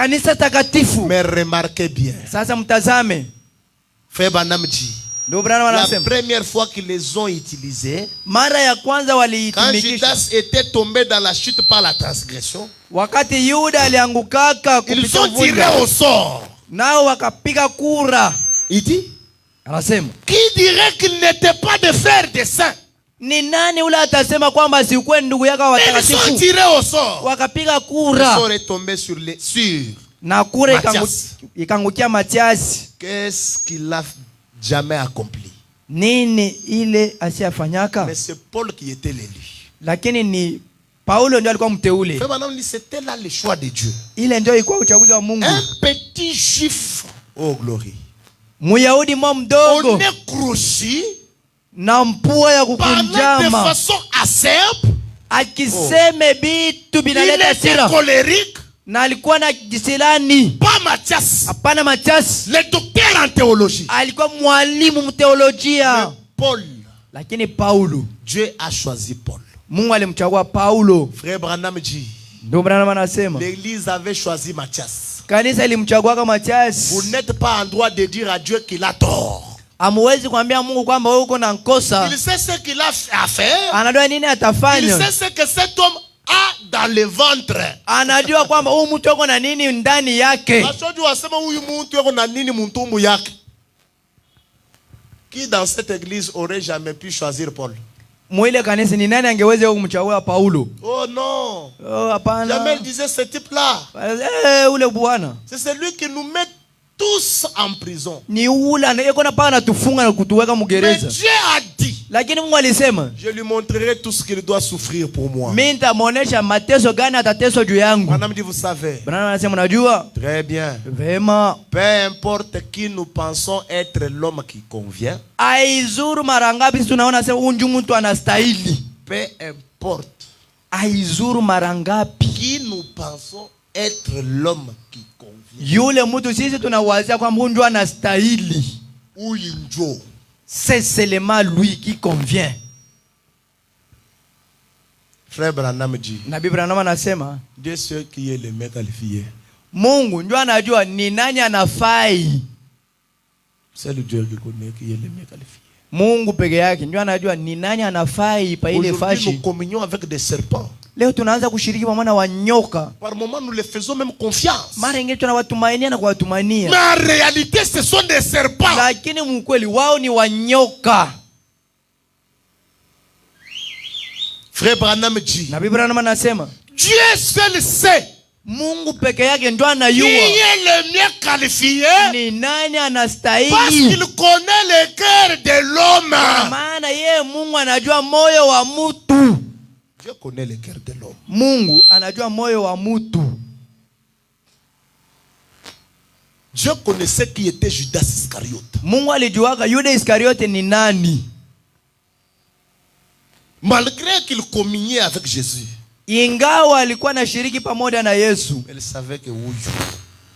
Speaker 2: Mais remarquez bien. Frère Branham dit, la première fois qu'ils les ont utilisés, quand Judas était tombé dans la chute par la transgression, ils ont tiré au sort. Il dit, qui dirait qu'il n'était pas de frère des saints? Ils sont tirés au sort. Le sort est tombé sur Matthias. Qu'est-ce qu'il a jamais accompli? Mais c'est Paul qui était l'élu. C'était là le choix de Dieu. Un petit juif. Oh glory. On est crochu. Parlant de façon acerbe. Il était colérique. Pas Matthias. Le docteur en théologie. Mais Paul. Dieu a choisi Paul. Frère Branham dit, l'église avait choisi Matthias. Vous n'êtes pas en droit de dire à Dieu qu'il a tort. Il sait ce qu'il a à faire. Il sait ce que cet homme a dans le ventre. Qui dans cette église aurait jamais pu choisir Paul? Oh non. Jamais il disait ce type là. C'est celui qui nous met tous en prison. Mais Dieu a dit, je lui montrerai tout ce qu'il doit souffrir pour moi. Madame dit, vous savez, très bien, peu importe qui nous pensons être l'homme qui convient, peu importe qui nous pensons être l'homme qui convient,
Speaker 1: c'est seulement lui qui convient.
Speaker 2: Frère Branham dit, Dieu sait qui est le mec qualifié.
Speaker 1: Mungu ndio anajua ni nani anafai.
Speaker 2: C'est le Dieu qui connaît qui est le mieux qualifié.
Speaker 1: Mungu peke yake ndio anajua ni nani anafaa ipa ile fashi.
Speaker 2: Nous communions avec des serpents.
Speaker 1: Leo tunaanza kushiriki pamoja na nyoka.
Speaker 2: Par moment nous les faisons même confiance.
Speaker 1: Mara nyingine tunawatumainia na kuwatumania.
Speaker 2: Mais en réalité ce sont des serpents.
Speaker 1: Lakini mkweli wao ni wanyoka.
Speaker 2: Frère Branham dit.
Speaker 1: Na Bibi Branham anasema
Speaker 2: Dieu seul sait.
Speaker 1: Mungu peke yake ndo anayua.
Speaker 2: Qui est le mieux qualifié?
Speaker 1: Ni nani anastahili?
Speaker 2: Parce qu'il connaît le cœur de l'homme.
Speaker 1: Maana yeye Mungu anajua moyo wa mtu.
Speaker 2: Dieu connaît le cœur de l'homme.
Speaker 1: Mungu anajua moyo wa mtu.
Speaker 2: Dieu connaissait qui était Judas Iscariote.
Speaker 1: Mungu alijuaga Yuda Iskariote ni nani.
Speaker 2: Malgré qu'il communiait avec Jésus.
Speaker 1: Ingawa alikuwa na shiriki pamoja na Yesu.
Speaker 2: Elle savait que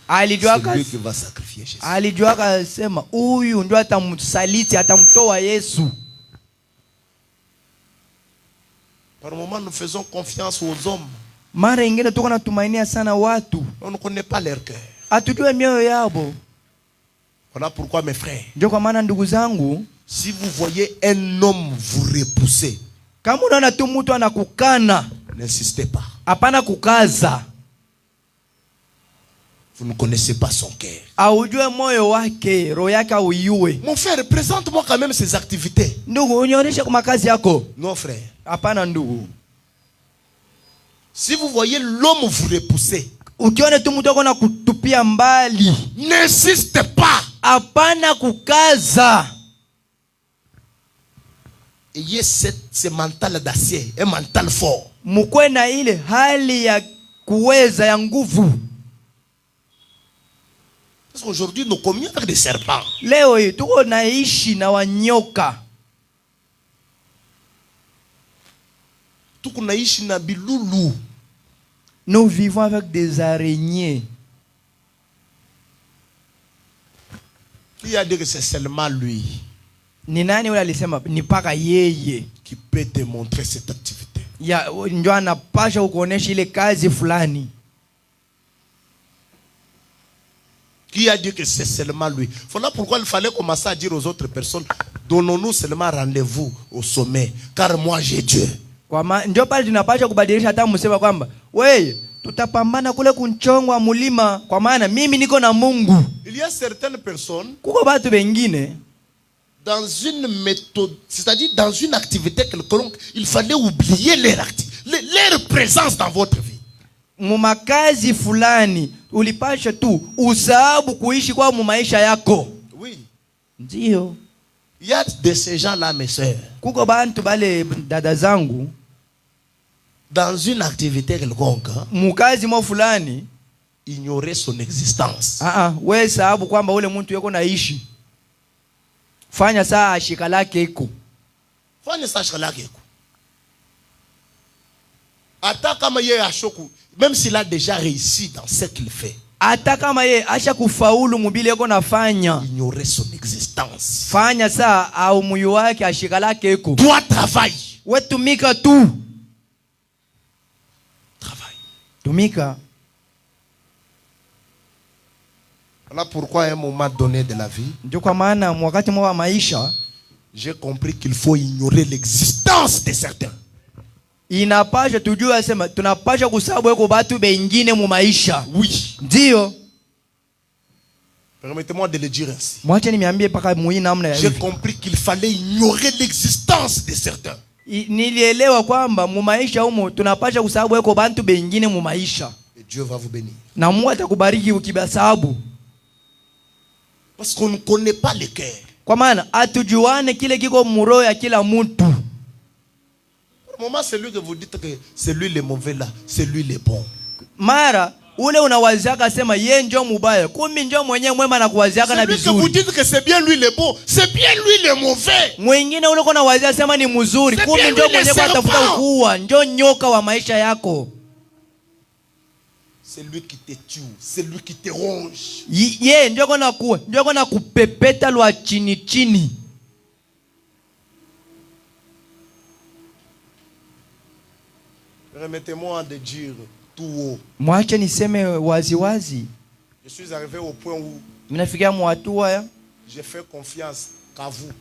Speaker 1: alijuaga,
Speaker 2: c'est lui qui va sacrifier Jésus.
Speaker 1: Alijuaga sema huyu ndio atamsaliti, atamtoa Yesu.
Speaker 2: Par moment nous faisons confiance aux hommes.
Speaker 1: Mara ingine tuko natumainia sana watu.
Speaker 2: On ne connaît pas leur cœur.
Speaker 1: Atujue mioyo yao.
Speaker 2: Voilà pourquoi mes frères.
Speaker 1: Ndio kwa maana ndugu zangu,
Speaker 2: si vous voyez un homme vous repousser,
Speaker 1: kama unaona tu mtu anakukana,
Speaker 2: n'insistez pas.
Speaker 1: Hapana kukaza.
Speaker 2: Vous ne connaissez pas son cœur.
Speaker 1: Aujue moyo wake, roho yake uiue.
Speaker 2: Mon frère, présente-moi quand même ses activités.
Speaker 1: Ndugu, unionyeshe kwa kazi yako.
Speaker 2: Non frère.
Speaker 1: Hapana ndugu.
Speaker 2: Si vous voyez l'homme vous repousser,
Speaker 1: ukiona tu mtu akona kutupia mbali,
Speaker 2: n'insiste pas.
Speaker 1: Hapana kukaza.
Speaker 2: Ayez ce mental d'acier, un mental fort.
Speaker 1: Mukwe na ile hali ya kuweza ya nguvu.
Speaker 2: Parce qu'aujourd'hui nous communions avec des serpents.
Speaker 1: Leo hii tuko naishi na wanyoka.
Speaker 2: Tuko naishi na bilulu.
Speaker 1: Nous vivons avec des araignées.
Speaker 2: Qui a dit que c'est seulement lui?
Speaker 1: Ni nani yule alisema ni paka yeye
Speaker 2: qui peut te montrer cette activité?
Speaker 1: Ya ndio anapasha kuonesha ile kazi fulani.
Speaker 2: Qui a dit que c'est seulement lui? Voilà pourquoi il fallait commencer à dire aux autres personnes, donnons-nous seulement rendez-vous au sommet, car moi j'ai Dieu.
Speaker 1: Kwa ndio pale tunapasha kubadilisha hata msema kwamba wewe tutapambana kule kunchongwa mulima kwa maana mimi niko na Mungu.
Speaker 2: Il y a certaines personnes,
Speaker 1: kuko watu wengine,
Speaker 2: dans une méthode, c'est-à-dire dans une activité quelconque, il fallait oublier leur présence dans votre vie.
Speaker 1: Mumakazi fulani ulipasha tu usahabu kuishi kwa maisha yako.
Speaker 2: Oui.
Speaker 1: Ndio.
Speaker 2: Il y a de ces gens-là, mes sœurs.
Speaker 1: Kuko bantu bale dada zangu,
Speaker 2: dans une activité quelconque,
Speaker 1: mukazi mo fulani,
Speaker 2: ignorer son existence.
Speaker 1: Wewe sababu kwamba ule mtu yuko naishi. Fanya saa shika lake iko.
Speaker 2: Fanya saa shika lake iko. Hata kama yeye ashoku, même s'il a déjà réussi dans ce qu'il fait.
Speaker 1: Hata kama yeye acha kufaulu mubile yuko nafanya.
Speaker 2: Ignorer son existence.
Speaker 1: Fanya saa au moyo wake ashika lake iko.
Speaker 2: Toi travaille.
Speaker 1: Wewe tumika tu.
Speaker 2: Travaille.
Speaker 1: Tumika.
Speaker 2: Voilà pourquoi à un moment donné de la vie,
Speaker 1: ndio kwa maana wakati mwa wa maisha,
Speaker 2: j'ai compris qu'il faut ignorer l'existence de certains.
Speaker 1: Inapasha tujue sema tunapasha kusababu yako watu wengine mu maisha.
Speaker 2: Oui.
Speaker 1: Ndio.
Speaker 2: Permettez-moi de le dire ainsi.
Speaker 1: Mwache niambie paka muhii namna ya hivi.
Speaker 2: J'ai compris qu'il fallait ignorer l'existence de certains.
Speaker 1: Nilielewa kwamba mu maisha humo tunapasha kusababu yako watu wengine mu maisha.
Speaker 2: Et Dieu va vous bénir.
Speaker 1: Na Mungu atakubariki ukibasabu.
Speaker 2: Parce qu'on ne connaît pas le cœur.
Speaker 1: Kwa maana atujuane kile kiko muroho ya kila mtu.
Speaker 2: Pour le moment, c'est lui que vous dites que c'est lui le mauvais là, c'est lui le bon.
Speaker 1: Mara ule unawaziaka sema yeye ndio mubaya, kumbe ndio mwenyewe mwema na kuwaziaka na vizuri.
Speaker 2: Vous dites que c'est bien lui le bon, c'est bien lui le mauvais.
Speaker 1: Mwingine ule uko na wazia sema ni mzuri, kumbe ndio mwenyewe atafuta kuua, ndio nyoka wa maisha yako.
Speaker 2: C'est lui qui te tue, c'est lui qui te ronge.
Speaker 1: Yeye ndio kona kuwa, ndio kona kupepeta lwa chini chini.
Speaker 2: Permettez-moi de dire tout haut.
Speaker 1: Mwache niseme wazi wazi.
Speaker 2: Je suis arrivé au point où
Speaker 1: minafikia mwatua ya
Speaker 2: Je fais confiance qu'à vous.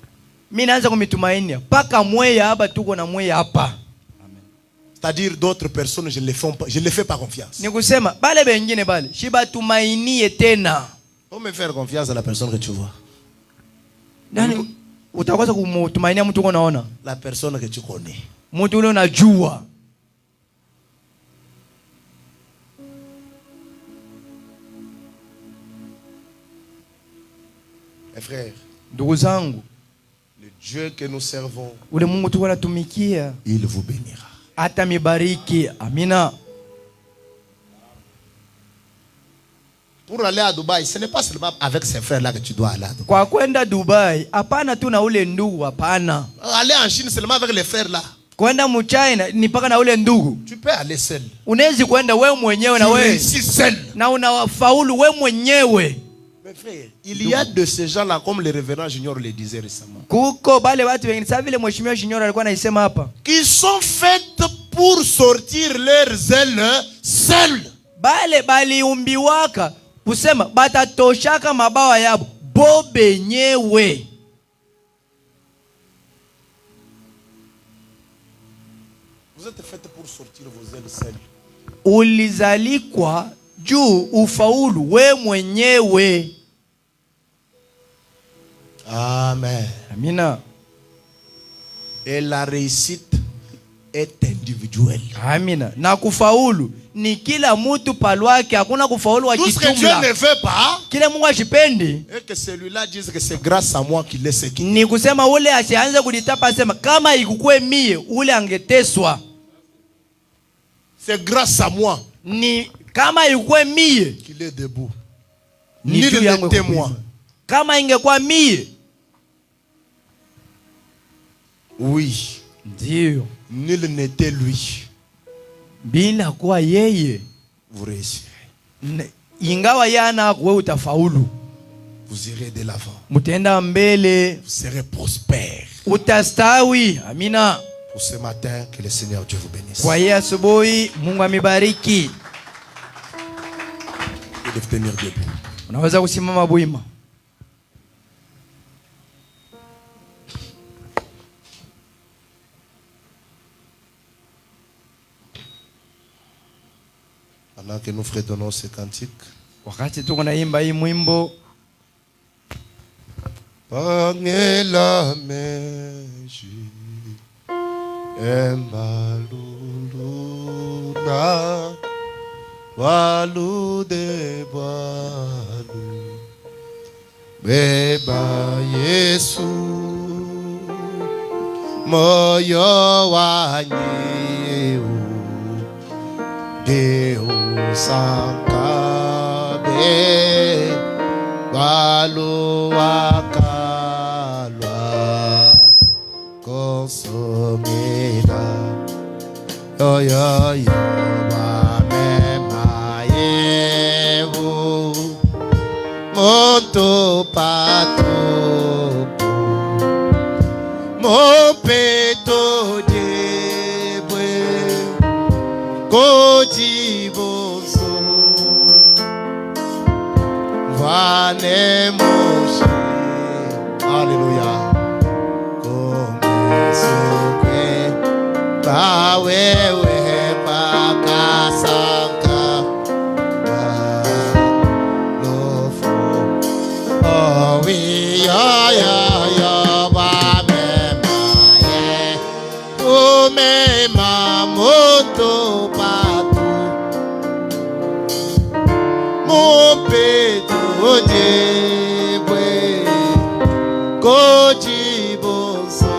Speaker 1: Mimi naanza kumitumainia paka mweya hapa tuko na mweya hapa.
Speaker 2: C'est-à-dire d'autres personnes je ne les fais pas confiance.
Speaker 1: Ni kusema bale bengine bale shiba tumainie tena.
Speaker 2: Comment faire confiance à la personne que tu vois?
Speaker 1: Nani utakosa kumtumainia mtu unaona?
Speaker 2: La personne que tu connais.
Speaker 1: Mtu ule unajua.
Speaker 2: Mes frères,
Speaker 1: ndugu zangu,
Speaker 2: le Dieu que nous servons,
Speaker 1: ule Mungu tuko natumikia,
Speaker 2: il vous bénira.
Speaker 1: Atamibariki. Amina.
Speaker 2: Pour aller à Dubaï, ce n'est pas seulement avec ces frères-là que tu dois aller à Dubaï.
Speaker 1: Kwa kwenda Dubai, hapana tu na ule ndugu, hapana.
Speaker 2: Aller en Chine seulement avec les frères-là.
Speaker 1: Kwenda mu China ni paka na ule ndugu.
Speaker 2: Tu peux aller seul.
Speaker 1: Unaweza kwenda wewe mwenyewe na wewe.
Speaker 2: Si seul.
Speaker 1: Na unafaulu wewe mwenyewe.
Speaker 2: Mes frères, il y a de ces gens-là comme le révérend Junior le disait récemment.
Speaker 1: Kuko bale watu wengine sasa vile mheshimiwa Junior alikuwa anaisema hapa.
Speaker 2: Qui sont faites pour sortir leurs ailes seuls.
Speaker 1: Bale baliumbiwaka kusema batatoshaka mabawa yabo bo benyewe.
Speaker 2: Vous êtes faites pour sortir vos ailes seuls.
Speaker 1: Ulizalikwa juu ufaulu we mwenyewe.
Speaker 2: Amen.
Speaker 1: Amina.
Speaker 2: Et la réussite est individuelle.
Speaker 1: Amina. Na kufaulu ni kila mtu palwake, hakuna kufaulu wa
Speaker 2: kitumla. Tout ce que Dieu ne veut pas,
Speaker 1: kila Mungu ashipendi,
Speaker 2: et que celui-là dise que c'est grâce à moi qu'il est ce qu'il.
Speaker 1: Ni kusema ule asianze kujitapa sema kama ikukue mie ule angeteswa.
Speaker 2: C'est grâce à moi.
Speaker 1: Ni kama ikukue mie
Speaker 2: qu'il est debout.
Speaker 1: Ni
Speaker 2: Nul n'était moi.
Speaker 1: Kama ingekuwa mie.
Speaker 2: Oui.
Speaker 1: Ndio.
Speaker 2: Nul n'était lui.
Speaker 1: Bila kuwa yeye,
Speaker 2: vous réussirez.
Speaker 1: Ingawa yana wewe utafaulu.
Speaker 2: Vous irez de l'avant.
Speaker 1: Mutaenda mbele.
Speaker 2: Vous serez prospère.
Speaker 1: Utastawi. Amina.
Speaker 2: Pour ce matin, que le Seigneur Dieu vous bénisse.
Speaker 1: Kwa hiyo asubuhi Mungu amibariki.
Speaker 2: Vous devez tenir debout.
Speaker 1: Unaweza kusimama bwima.
Speaker 2: Pendant que nous fredonnons ce cantique,
Speaker 1: wakati tuko naimba hii mwimbo,
Speaker 2: Pangela meji embaluluna walude balu beba Yesu moyo wanyu Deus ankabe balu wakalwa consomida yo yo yo wamema yevu moto pato mo peto debwe Kojiboso Vanemoshi. Alléluia. Komesuke Bawewe Bakasanka Balofo. Oh we ya ya ya Bamemaye Umema moto Debwe Kojiboso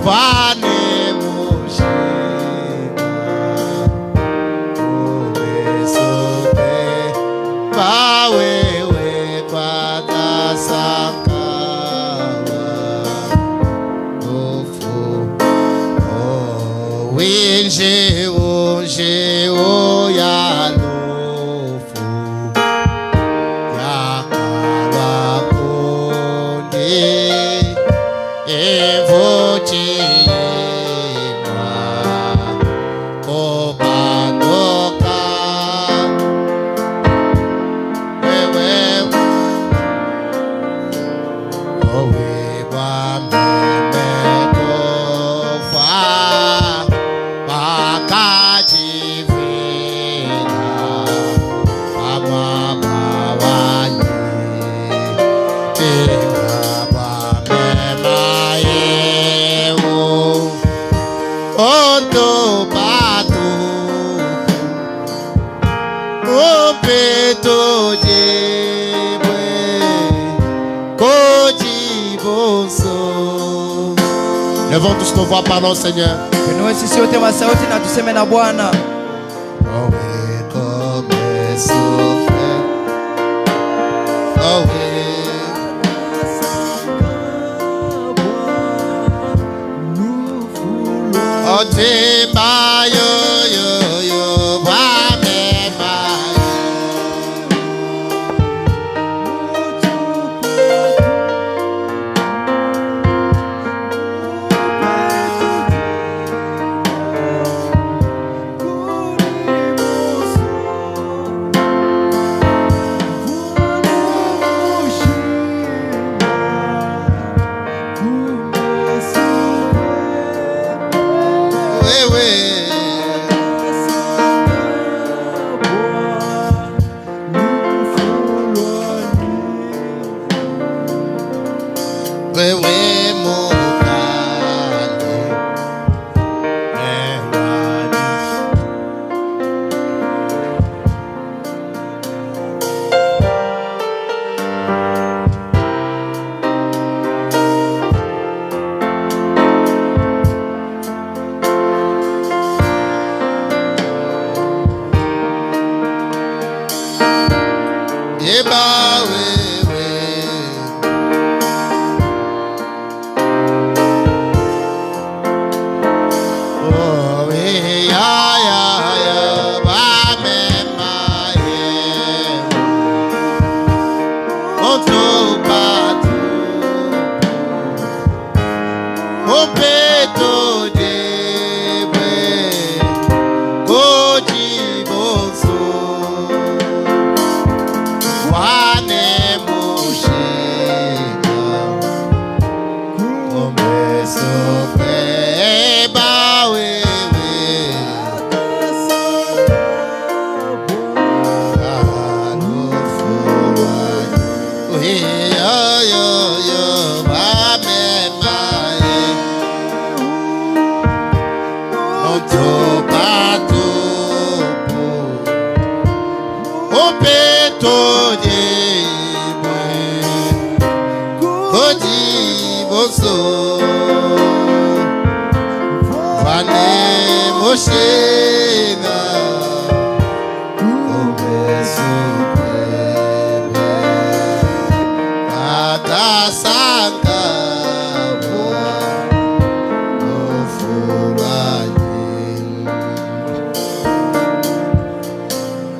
Speaker 2: Vanemoshima Omesope Bawewe Levons tous nos voix, parlons Seigneur.
Speaker 1: Inua sisi wote masauti na tuseme na Bwana.
Speaker 2: Oh oui, comme souffle. Oh oui. Oh Timba yo yo yo Wamema.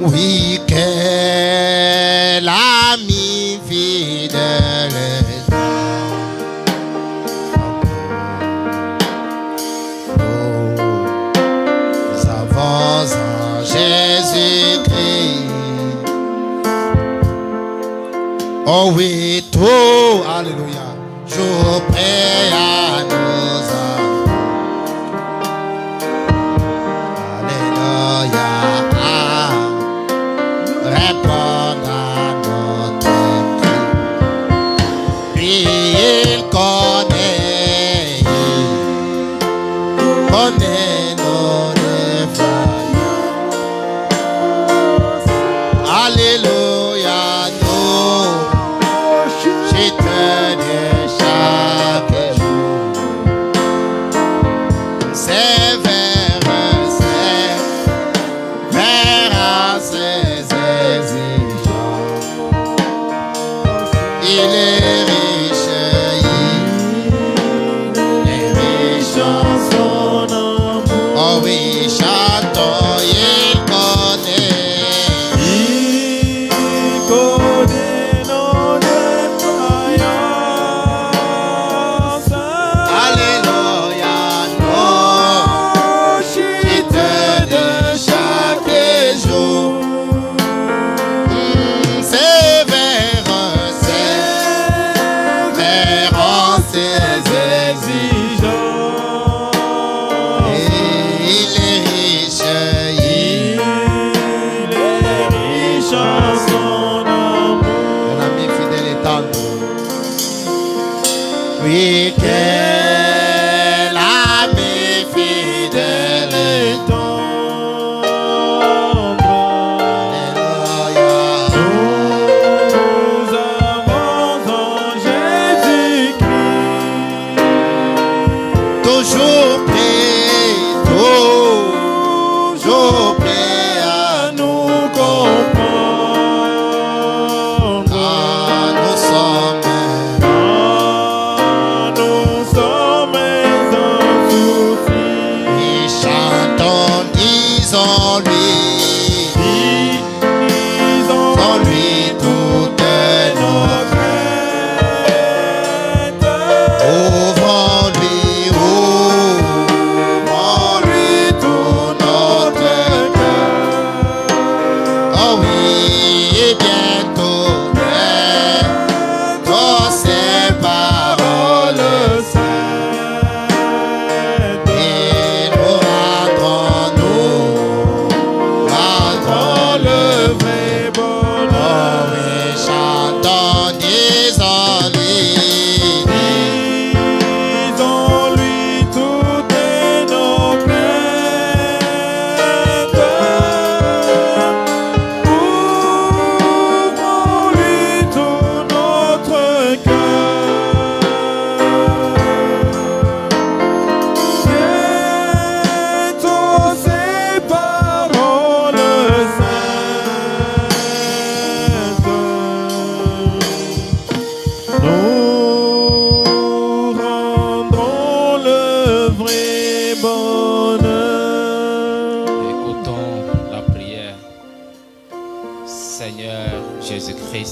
Speaker 2: Oui, quel ami fidèle. Nous avons en Jésus-Christ. Oh oui, tout, alléluia, je prie à nos âmes. Alléluia. Répondre à notre cri. Puis il connaît nos défaillances. Alléluia, nous, je te dis chaque jour. C'est vers ses exigences. Il est riche en son amour. Oh oui, chantons, il connaît nos défaillances. Alléluia, nos chutes de chaque jour. C'est vers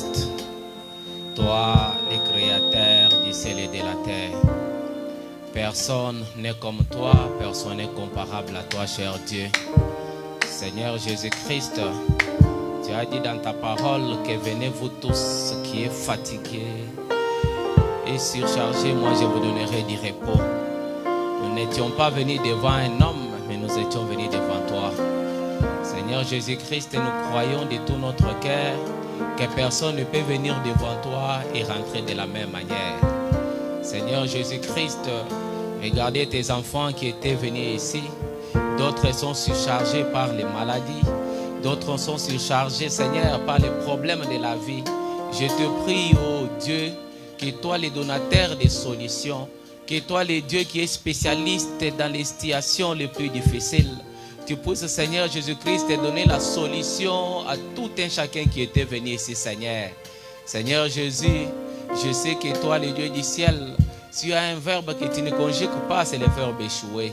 Speaker 3: Jésus-Christ, toi, le créateur du ciel et de la terre, personne n'est comme toi, personne n'est comparable à toi, cher Dieu. Seigneur Jésus-Christ, tu as dit dans ta parole que venez vous tous qui êtes fatigués et surchargés, moi je vous donnerai du repos. Nous n'étions pas venus devant un homme, mais nous étions venus devant toi. Seigneur Jésus-Christ, nous croyons de tout notre cœur que personne ne peut venir devant toi et rentrer de la même manière. Seigneur Jésus-Christ, regardez tes enfants qui étaient venus ici. D'autres sont surchargés par les maladies. D'autres sont surchargés, Seigneur, par les problèmes de la vie. Je te prie, oh Dieu, que toi, le donateur des solutions, que toi, le Dieu qui est spécialiste dans les situations les plus difficiles, tu puisses, Seigneur Jésus-Christ, donner la solution à tout un chacun qui était venu ici, Seigneur. Seigneur Jésus, je sais que toi, le Dieu du ciel, si tu as un verbe que tu ne conjugues pas, c'est le verbe échouer.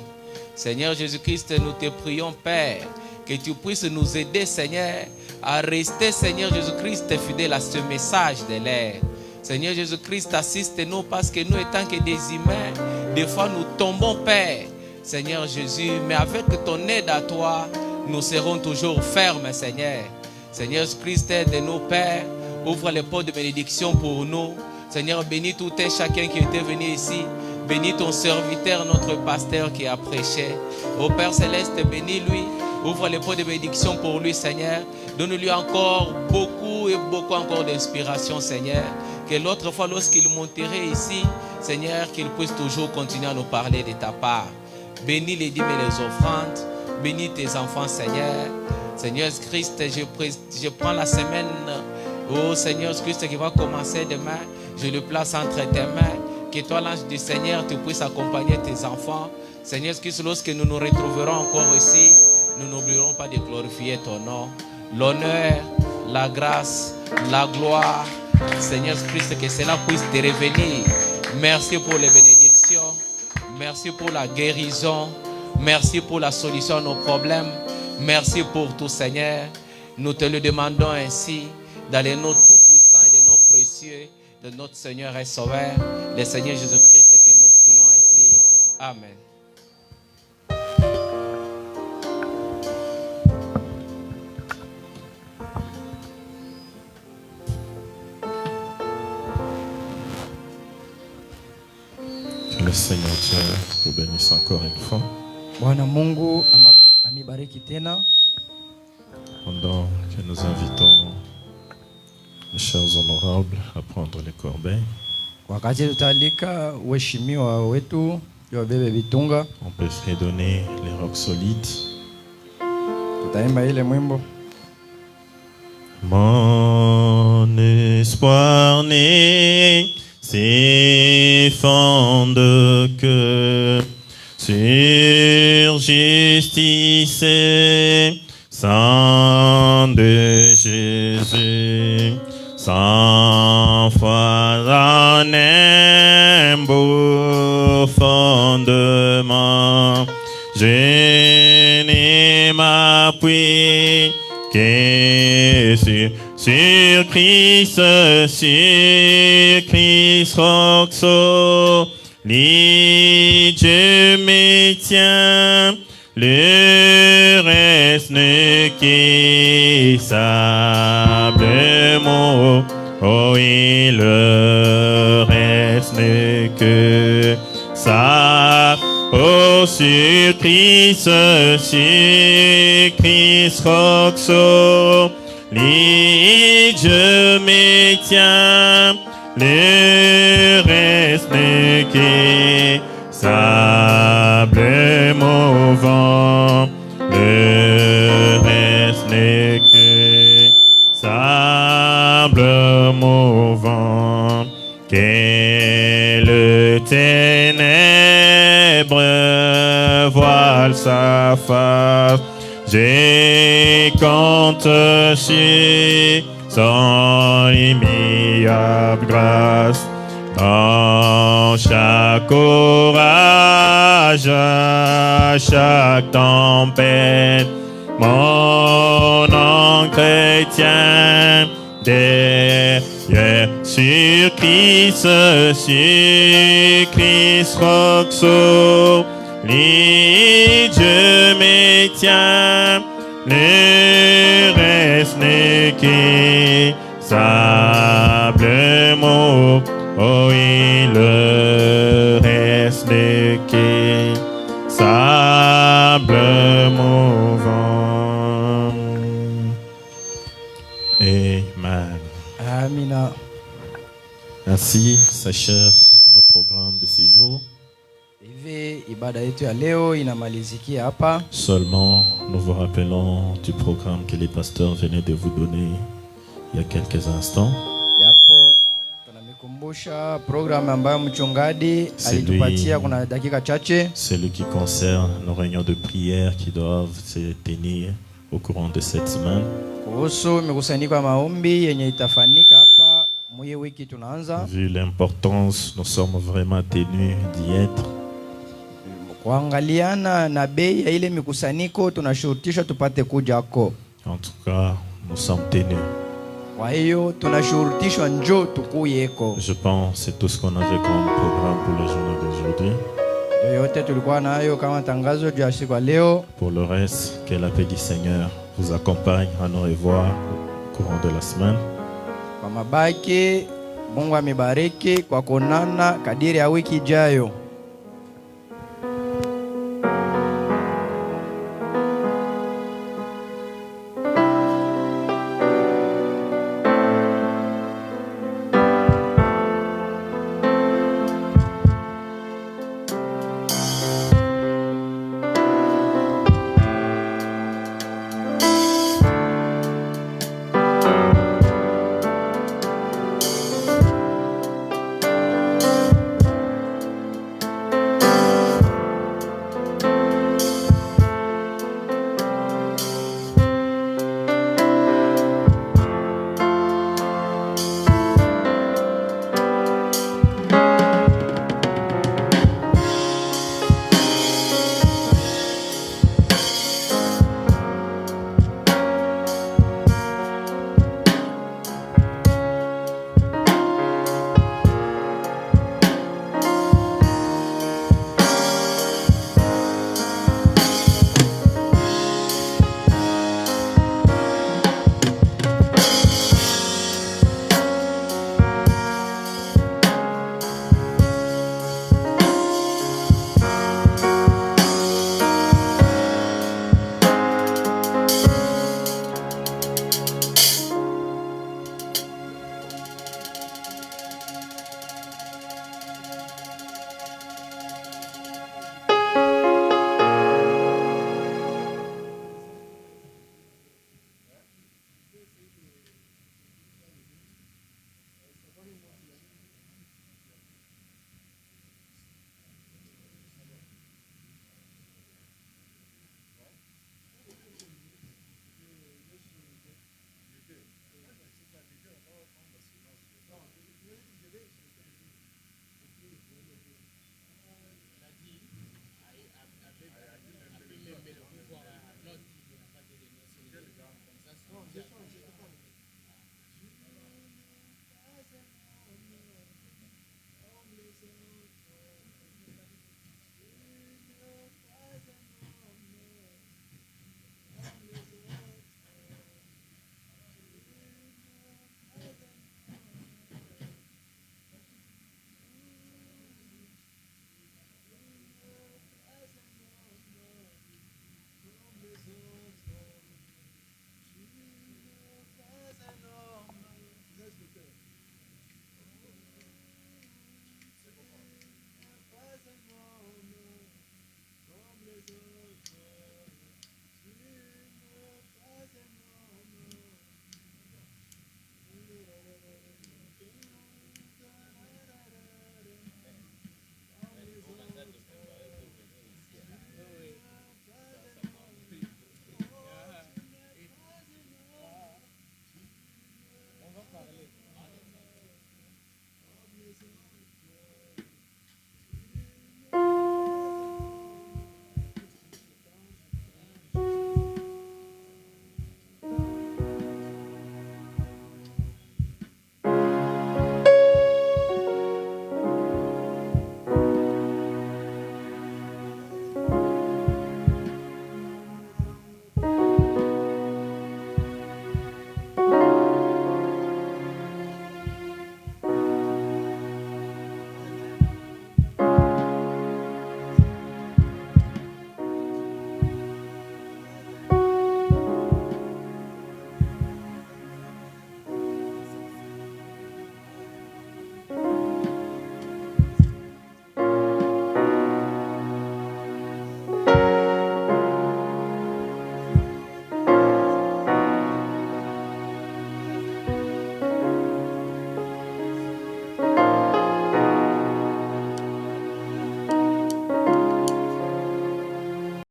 Speaker 3: Seigneur Jésus-Christ, nous te prions, Père, que tu puisses nous aider, Seigneur, à rester, Seigneur Jésus-Christ, fidèle à ce message de l'air. Seigneur Jésus-Christ, assiste-nous parce que nous, étant que des humains, des fois nous tombons, Père. Seigneur Jésus, mais avec ton aide à toi, nous serons toujours fermes, Seigneur. Seigneur Jésus-Christ, aide-nous, Père. Ouvre les portes de bénédiction pour nous. Seigneur, bénis tout un chacun qui était venu ici. Bénis ton serviteur, notre pasteur qui a prêché. Ô Père Céleste, bénis-lui. Ouvre les portes de bénédiction pour lui, Seigneur. Donne-lui encore beaucoup et beaucoup encore d'inspiration, Seigneur. Que l'autre fois, lorsqu'il monterait ici, Seigneur, qu'il puisse toujours continuer à nous parler de ta part. Bénis les dîmes et les offrandes. Bénis tes enfants, Seigneur. Seigneur Christ, je prends la semaine, oh Seigneur Christ, qui va commencer demain. Je le place entre tes mains. Que toi, l'ange du Seigneur, tu puisses accompagner tes enfants. Seigneur Christ, lorsque nous nous retrouverons encore ici, nous n'oublierons pas de glorifier ton nom. L'honneur, la grâce, la gloire. Seigneur Christ, que cela puisse te revenir. Merci pour les bénédictions. Merci pour la guérison. Merci pour la solution à nos problèmes. Merci pour tout, Seigneur. Nous te le demandons ainsi, dans les noms tout puissants et les noms précieux de notre Seigneur et Sauveur, le Seigneur Jésus-Christ, que nous prions ainsi. Amen.
Speaker 4: Que le Seigneur Dieu vous bénisse encore une fois.
Speaker 1: Bwana Mungu amibariki tena.
Speaker 4: Pendant que nous invitons les chers honorables à prendre les corbeilles,
Speaker 1: Wakati tutalika waheshimiwa wetu wabebe vitunga,
Speaker 4: on peut fredonner les rocs solides.
Speaker 1: tutaimba ile mwimbo.
Speaker 4: Mon espoir né s'y fonde que sur justice et sang de Jésus, sans foi en un beau fondement, je ne m'appuie que sur Christ roc solide, je me tiens, le reste n'est que sable, oh, et le reste n'est que ça. Oh, sur Christ roc solide, je me tiens, le reste n'est que sable mouvant, le reste n'est que sable mouvant, quelle ténèbre voile sa face, je compte sur son immuable grâce. En chaque orage, à chaque tempête, mon nom chrétien des Yeah. Sur Christ Roxo, les Dieu me tient, le reste n'est que simplement, oh oui, le reste n'est que simplement vent. Amen.
Speaker 1: Amina.
Speaker 4: Ainsi s'achève nos programmes de ces jours.
Speaker 1: Hivi ibada yetu ya leo inamalizikia hapa.
Speaker 4: Seulement, nous vous rappelons du programme que les pasteurs venaient de vous donner il y a quelques instants.
Speaker 1: Japo tunamikumbusha program ambayo mchungaji alitupatia kuna dakika chache.
Speaker 4: Celui qui concerne nos réunions de prière qui doivent se tenir au courant de cette semaine.
Speaker 1: Kuhusu mikusanyiko ya maombi yenye itafanyika hapa mwe wiki tunaanza.
Speaker 4: Vu l'importance, nous sommes vraiment tenus d'y être.
Speaker 1: Kuangaliana na bei ya ile mikusanyiko tunashurutishwa tupate kujako.
Speaker 4: En tout cas, nous sommes tenus.
Speaker 1: Kwa hiyo tunashurutishwa njoo tukuyeko.
Speaker 4: Je pense c'est tout ce qu'on avait comme programme pour la journée d'aujourd'hui.
Speaker 1: Yote tulikuwa nayo kama tangazo juu ya siku ya leo.
Speaker 4: Pour le reste, que la paix du Seigneur vous accompagne à nous revoir au courant de la semaine.
Speaker 1: Kwa mabaki Mungu amebariki kwa konana kadiri ya wiki ijayo.